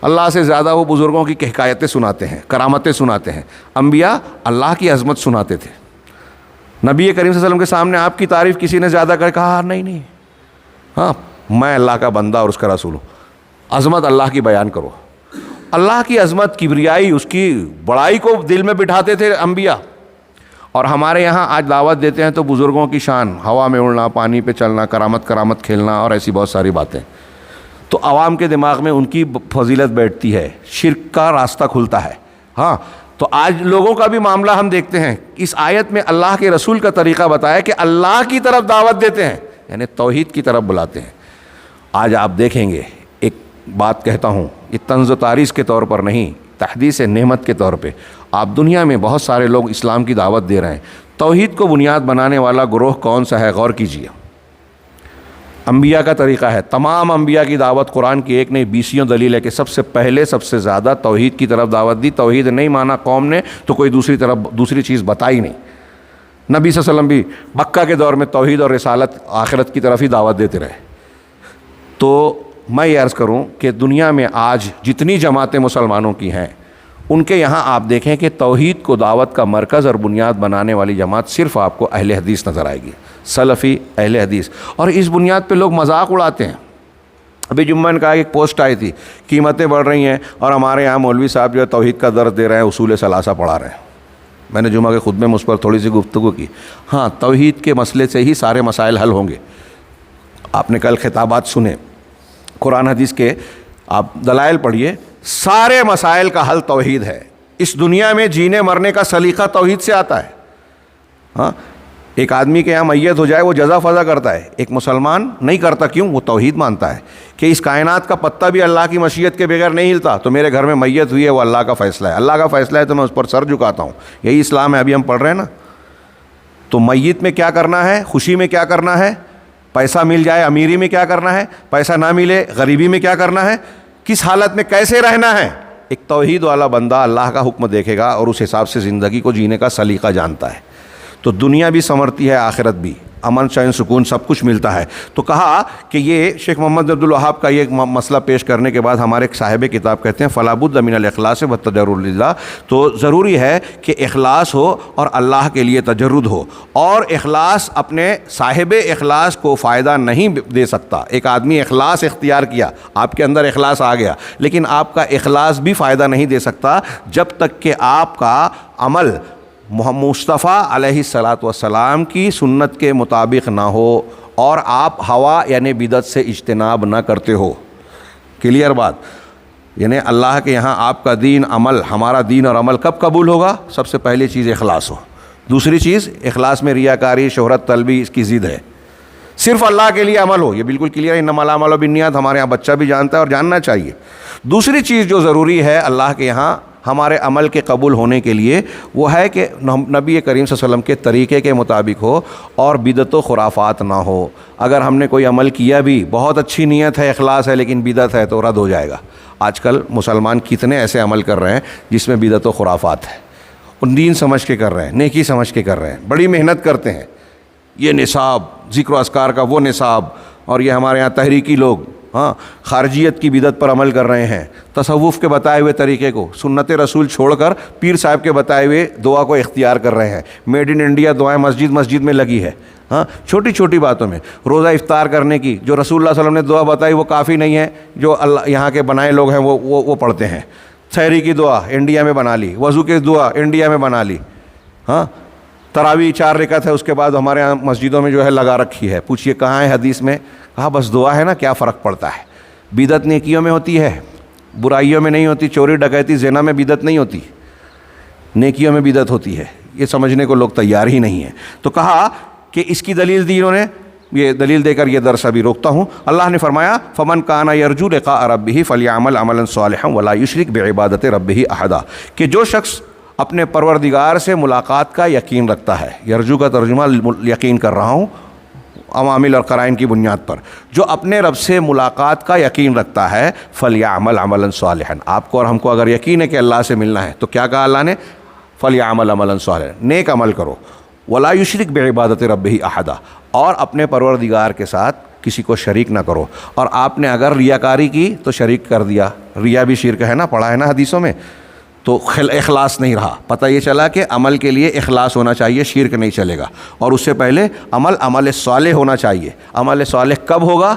اللہ سے زیادہ وہ بزرگوں کی حکایتیں سناتے ہیں، کرامتیں سناتے ہیں۔ انبیاء اللہ کی عظمت سناتے تھے۔ نبی کریم صلی اللہ علیہ وسلم کے سامنے آپ کی تعریف کسی نے زیادہ کر کہا نہیں، ہاں میں اللہ کا بندہ اور اس کا رسول ہوں۔ عظمت اللہ کی بیان کرو، اللہ کی عظمت، کبریائی، اس کی بڑائی کو دل میں بٹھاتے تھے انبیاء۔ اور ہمارے یہاں آج دعوت دیتے ہیں تو بزرگوں کی شان، ہوا میں اڑنا، پانی پہ چلنا، کرامت کھیلنا اور ایسی بہت ساری باتیں، تو عوام کے دماغ میں ان کی فضیلت بیٹھتی ہے، شرک کا راستہ کھلتا ہے۔ ہاں تو آج لوگوں کا بھی معاملہ ہم دیکھتے ہیں، اس آیت میں اللہ کے رسول کا طریقہ بتایا کہ اللہ کی طرف دعوت دیتے ہیں، یعنی توحید کی طرف بلاتے ہیں۔ آج آپ دیکھیں گے، ایک بات کہتا ہوں، یہ طنز و تعریض کے طور پر نہیں، تحدیث نعمت کے طور پہ، آپ دنیا میں بہت سارے لوگ اسلام کی دعوت دے رہے ہیں، توحید کو بنیاد بنانے والا گروہ کون سا ہے؟ غور کیجیے۔ انبیاء کا طریقہ ہے، تمام انبیاء کی دعوت قرآن کی ایک نہیں 20 دلیل ہے کہ سب سے پہلے سب سے زیادہ توحید کی طرف دعوت دی۔ توحید نہیں مانا قوم نے تو کوئی دوسری چیز بتائی نہیں۔ نبی صلی اللہ علیہ وسلم بھی مکہ کے دور میں توحید اور رسالت، آخرت کی طرف ہی دعوت دیتے رہے۔ تو میں یہ عرض کروں کہ دنیا میں آج جتنی جماعتیں مسلمانوں کی ہیں، ان کے یہاں آپ دیکھیں کہ توحید کو دعوت کا مرکز اور بنیاد بنانے والی جماعت صرف آپ کو اہل حدیث نظر آئے گی، سلفی اہل حدیث، اور اس بنیاد پہ لوگ مذاق اڑاتے ہیں۔ ابھی جمعہ کا ایک پوسٹ آئی تھی، قیمتیں بڑھ رہی ہیں اور ہمارے یہاں مولوی صاحب جو ہے توحید کا درس دے رہے ہیں، اصول ثلاثہ پڑھا رہے ہیں۔ میں نے جمعہ کے خطبے میں اس پر تھوڑی سی گفتگو کی۔ ہاں، توحید کے مسئلے سے ہی سارے مسائل حل ہوں گے۔ آپ نے کل خطابات سنے، قرآن حدیث کے آپ دلائل پڑھیے، سارے مسائل کا حل توحید ہے۔ اس دنیا میں جینے مرنے کا سلیقہ توحید سے آتا ہے۔ ہاں، ایک آدمی کے یہاں میت ہو جائے وہ جزا فضا کرتا ہے، ایک مسلمان نہیں کرتا، کیوں؟ وہ توحید مانتا ہے کہ اس کائنات کا پتہ بھی اللہ کی مشیت کے بغیر نہیں ہلتا، تو میرے گھر میں میت ہوئی ہے وہ اللہ کا فیصلہ ہے، اللہ کا فیصلہ ہے تو میں اس پر سر جھکاتا ہوں۔ یہی اسلام ہے، ابھی ہم پڑھ رہے ہیں نا۔ تو میت میں کیا کرنا ہے، خوشی میں کیا کرنا ہے، پیسہ مل جائے امیری میں کیا کرنا ہے، پیسہ نہ ملے غریبی میں کیا کرنا ہے، کس حالت میں کیسے رہنا ہے، ایک توحید والا بندہ اللہ کا حکم دیکھے گا اور اس حساب سے زندگی کو جینے کا سلیقہ جانتا ہے، تو دنیا بھی سنورتی ہے، آخرت بھی، امن چین سکون سب کچھ ملتا ہے۔ تو کہا کہ یہ شیخ محمد عبد الوہاب کا یہ مسئلہ پیش کرنے کے بعد ہمارے ایک صاحب کتاب کہتے ہیں فلا بد من الاخلاص والتجرد للہ، تو ضروری ہے کہ اخلاص ہو اور اللہ کے لیے تجرد ہو، اور اخلاص اپنے صاحب اخلاص کو فائدہ نہیں دے سکتا۔ ایک آدمی اخلاص اختیار کیا، آپ کے اندر اخلاص آ گیا، لیکن آپ کا اخلاص بھی فائدہ نہیں دے سکتا جب تک کہ آپ کا عمل مصطفیٰ علیہ الصلاۃ والسلام کی سنت کے مطابق نہ ہو اور آپ ہوا یعنی بدعت سے اجتناب نہ کرتے ہو۔ کلیئر بات؟ یعنی اللہ کے یہاں آپ کا دین عمل، ہمارا دین اور عمل کب قبول ہوگا؟ سب سے پہلی چیز اخلاص ہو۔ دوسری چیز، اخلاص میں ریاکاری، شہرت طلبی اس کی ضد ہے، صرف اللہ کے لیے عمل ہو، یہ بالکل کلیئر ہے، انما الاعمال بالنیات، ہمارے یہاں بچہ بھی جانتا ہے اور جاننا چاہیے۔ دوسری چیز جو ضروری ہے اللہ کے یہاں ہمارے عمل کے قبول ہونے کے لیے، وہ ہے کہ نبی کریم صلی اللہ علیہ وسلم کے طریقے کے مطابق ہو اور بدعت و خرافات نہ ہو۔ اگر ہم نے کوئی عمل کیا بھی، بہت اچھی نیت ہے، اخلاص ہے، لیکن بدعت ہے تو رد ہو جائے گا۔ آج کل مسلمان کتنے ایسے عمل کر رہے ہیں جس میں بدعت و خرافات ہے، ان دین سمجھ کے کر رہے ہیں، نیکی سمجھ کے کر رہے ہیں، بڑی محنت کرتے ہیں، یہ نصاب، ذکر و اذکار کا وہ نصاب، اور یہ ہمارے یہاں تحریکی لوگ خارجیت کی بدعت پر عمل کر رہے ہیں، تصوف کے بتائے ہوئے طریقے کو، سنت رسول چھوڑ کر پیر صاحب کے بتائے ہوئے دعا کو اختیار کر رہے ہیں، میڈ ان انڈیا دعائیں مسجد میں لگی ہے۔ چھوٹی چھوٹی باتوں میں روزہ افطار کرنے کی جو رسول اللہ صلی اللہ علیہ وسلم نے دعا بتائی وہ کافی نہیں ہے، جو اللہ یہاں کے بنائے لوگ ہیں وہ پڑھتے ہیں۔ سحری کی دعا انڈیا میں بنا لی، وضو کی دعا انڈیا میں بنا لی، تراویح 4 رکعت ہے، اس کے بعد ہمارے یہاں مسجدوں میں جو ہے لگا رکھی ہے، پوچھئے کہاں ہے حدیث میں؟ کہا بس دعا ہے نا، کیا فرق پڑتا ہے؟ بدعت نیکیوں میں ہوتی ہے، برائیوں میں نہیں ہوتی، چوری ڈکیتی زنا میں بدعت نہیں ہوتی، نیکیوں میں بدعت ہوتی ہے، یہ سمجھنے کو لوگ تیار ہی نہیں ہیں۔ تو کہا کہ اس کی دلیل دی انہوں نے، یہ دلیل دے کر یہ درس ابھی روکتا ہوں۔ اللہ نے فرمایا فمن کان یرجو لقاء ربہ فلیعمل عملا صالحا ولا یشرک بعبادۃ ربہ احدا، کہ جو شخص اپنے پروردگار سے ملاقات کا یقین رکھتا ہے، یرجو کا ترجمہ یقین کر رہا ہوں عوامل اور قرائن کی بنیاد پر، جو اپنے رب سے ملاقات کا یقین رکھتا ہے، فلیعمل عملا صالحا، آپ کو اور ہم کو اگر یقین ہے کہ اللہ سے ملنا ہے تو کیا کہا اللہ نے؟ فلیعمل عملا صالحا، نیک عمل کرو، ولا یشرک بعبادۃ ربہ احدا، اور اپنے پروردگار کے ساتھ کسی کو شریک نہ کرو. اور آپ نے اگر ریاکاری کی تو شریک کر دیا. ریا بھی شرک ہے نا, پڑھا ہے نا حدیثوں میں. تو اخلاص نہیں رہا. پتہ یہ چلا کہ عمل کے لیے اخلاص ہونا چاہیے, شرک نہیں چلے گا. اور اس سے پہلے عمل صالح ہونا چاہیے. عمل صالح کب ہوگا؟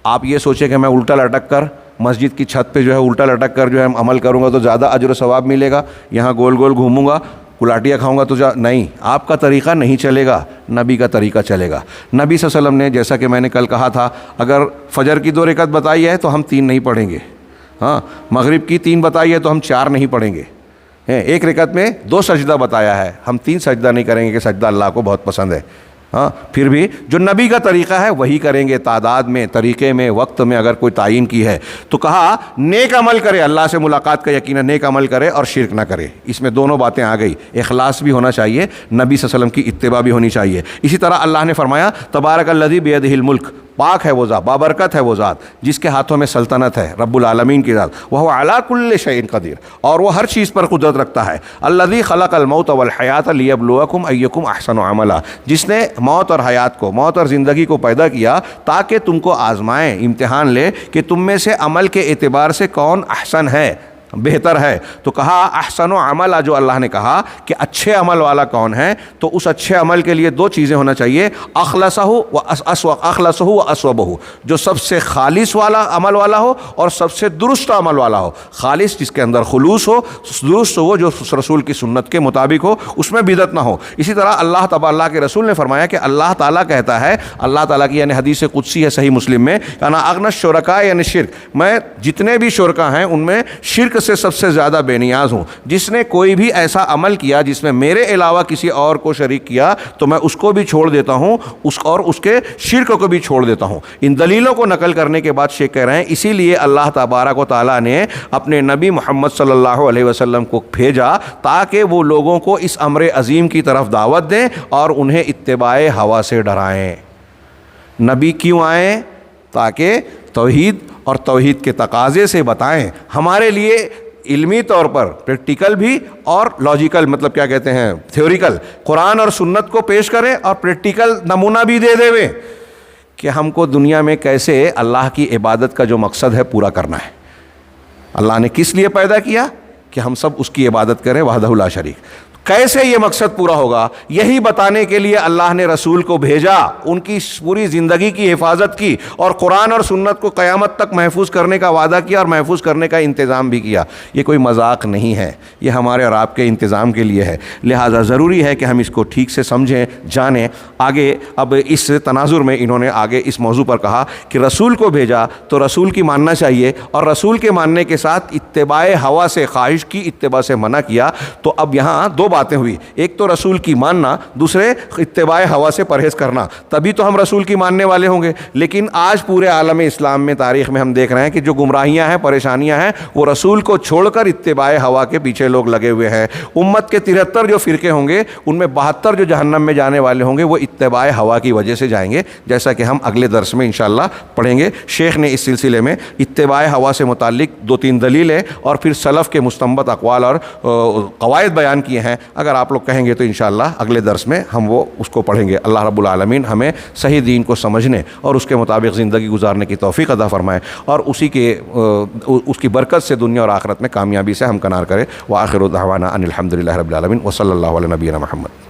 آپ یہ سوچیں کہ میں الٹا لٹک کر مسجد کی چھت پہ جو ہے الٹا لٹک کر جو ہے عمل کروں گا تو زیادہ اجر و ثواب ملے گا, یہاں گول گول گھوموں گا, کلاٹیاں کھاؤں گا تو نہیں. آپ کا طریقہ نہیں چلے گا, نبی کا طریقہ چلے گا. نبی صلی اللہ علیہ وسلم نے, جیسا کہ میں نے کل کہا تھا, اگر فجر کی 2 رکعت بتائی ہے تو ہم 3 نہیں پڑھیں گے. ہاں, مغرب کی 3 بتائی ہے تو ہم 4 نہیں پڑھیں گے. 1 رکعت میں 2 سجدہ بتایا ہے, ہم 3 سجدہ نہیں کریں گے کہ سجدہ اللہ کو بہت پسند ہے. ہاں, پھر بھی جو نبی کا طریقہ ہے وہی کریں گے. تعداد میں, طریقے میں, وقت میں اگر کوئی تعین کی ہے تو کہا نیک عمل کرے, اللہ سے ملاقات کا یقینا نیک عمل کرے اور شرک نہ کرے. اس میں دونوں باتیں آ گئی. اخلاص بھی ہونا چاہیے, نبی صلی اللہ علیہ وسلم کی اتباع بھی ہونی چاہیے. اسی طرح اللہ نے فرمایا تبارک الذی بیدہ الملک, پاک ہے وہ ذات, بابرکت ہے وہ ذات جس کے ہاتھوں میں سلطنت ہے, رب العالمین کی ذات. وہو علی کل شیء قدیر, اور وہ ہر چیز پر قدرت رکھتا ہے. الذی خلق الموت والحیات لیبلوکم ایکم احسن عملا, جس نے موت اور حیات کو, موت اور زندگی کو پیدا کیا تاکہ تم کو آزمائیں, امتحان لے کہ تم میں سے عمل کے اعتبار سے کون احسن ہے, بہتر ہے. تو کہا احسن و عمل, جو اللہ نے کہا کہ اچھے عمل والا کون ہے, تو اس اچھے عمل کے لیے 2 چیزیں ہونا چاہیے, اخلصہ و اصوبہ, جو سب سے خالص والا عمل والا ہو اور سب سے درست عمل والا ہو. خالص جس کے اندر خلوص ہو, درست ہو جو رسول کی سنت کے مطابق ہو, اس میں بدعت نہ ہو. اسی طرح اللہ کے رسول نے فرمایا کہ اللہ تعالیٰ کہتا ہے, اللہ تعالیٰ کی یعنی حدیث قدسی ہے صحیح مسلم میں, کہنا اغنى الشرکاء یعنی شرک, میں جتنے بھی شرکا ہیں ان میں شرک سے سب سے زیادہ بے نیاز ہوں. جس نے کوئی بھی ایسا عمل کیا جس میں میرے علاوہ کسی اور کو شریک کیا تو میں اس کو بھی چھوڑ دیتا ہوں, اس کے شرک کو بھی چھوڑ دیتا ہوں. ان دلیلوں کو نقل کرنے کے بعد شیخ کہہ رہے ہیں اسی لیے اللہ تبارک و تعالیٰ نے اپنے نبی محمد صلی اللہ علیہ وسلم کو بھیجا تاکہ وہ لوگوں کو اس امر عظیم کی طرف دعوت دیں اور انہیں اتباع ہوا سے ڈرائیں. نبی کیوں آئیں؟ تاکہ توحید اور توحید کے تقاضے سے بتائیں. ہمارے لیے علمی طور پر پریکٹیکل بھی اور لاجیکل, مطلب کیا کہتے ہیں, تھیوریکل, قرآن اور سنت کو پیش کریں اور پریکٹیکل نمونہ بھی دے دیں کہ ہم کو دنیا میں کیسے اللہ کی عبادت کا جو مقصد ہے پورا کرنا ہے. اللہ نے کس لیے پیدا کیا کہ ہم سب اس کی عبادت کریں وحدہ لا شریک. کیسے یہ مقصد پورا ہوگا یہی بتانے کے لیے اللہ نے رسول کو بھیجا, ان کی پوری زندگی کی حفاظت کی اور قرآن اور سنت کو قیامت تک محفوظ کرنے کا وعدہ کیا اور محفوظ کرنے کا انتظام بھی کیا. یہ کوئی مذاق نہیں ہے, یہ ہمارے اور آپ کے انتظام کے لیے ہے. لہٰذا ضروری ہے کہ ہم اس کو ٹھیک سے سمجھیں, جانیں. آگے اب اس تناظر میں انہوں نے آگے اس موضوع پر کہا کہ رسول کو بھیجا تو رسول کی ماننا چاہیے, اور رسول کے ماننے کے ساتھ اتباع ہوا سے, خواہش کی اتباع سے منع کیا. تو اب یہاں 2 باتیں ہوئی, ایک تو رسول کی ماننا, دوسرے اتباع ہوا سے پرہیز کرنا. تبھی تو ہم رسول کی ماننے والے ہوں گے. لیکن آج پورے عالم اسلام میں, تاریخ میں ہم دیکھ رہے ہیں کہ جو گمراہیاں ہیں, پریشانیاں ہیں, وہ رسول کو چھوڑ کر اتباع ہوا کے پیچھے لوگ لگے ہوئے ہیں. امت کے 73 جو فرقے ہوں گے ان میں 72 جو جہنم میں جانے والے ہوں گے وہ اتباع ہوا کی وجہ سے جائیں گے, جیسا کہ ہم اگلے درس میں انشاءاللہ پڑھیں گے. شیخ نے اس سلسلے میں اتباع ہوا سے متعلق 2-3 دلیلیں اور پھر سلف کے مستنبط اقوال اور قواعد بیان کیے ہیں. اگر آپ لوگ کہیں گے تو انشاءاللہ اگلے درس میں ہم وہ اس کو پڑھیں گے. اللہ رب العالمین ہمیں صحیح دین کو سمجھنے اور اس کے مطابق زندگی گزارنے کی توفیق عطا فرمائے, اور اس کی برکت سے دنیا اور آخرت میں کامیابی سے ہمکنار کرے. وآخر دعوانا ان الحمد للہ رب العالمین وصلی اللہ علی نبینا محمد.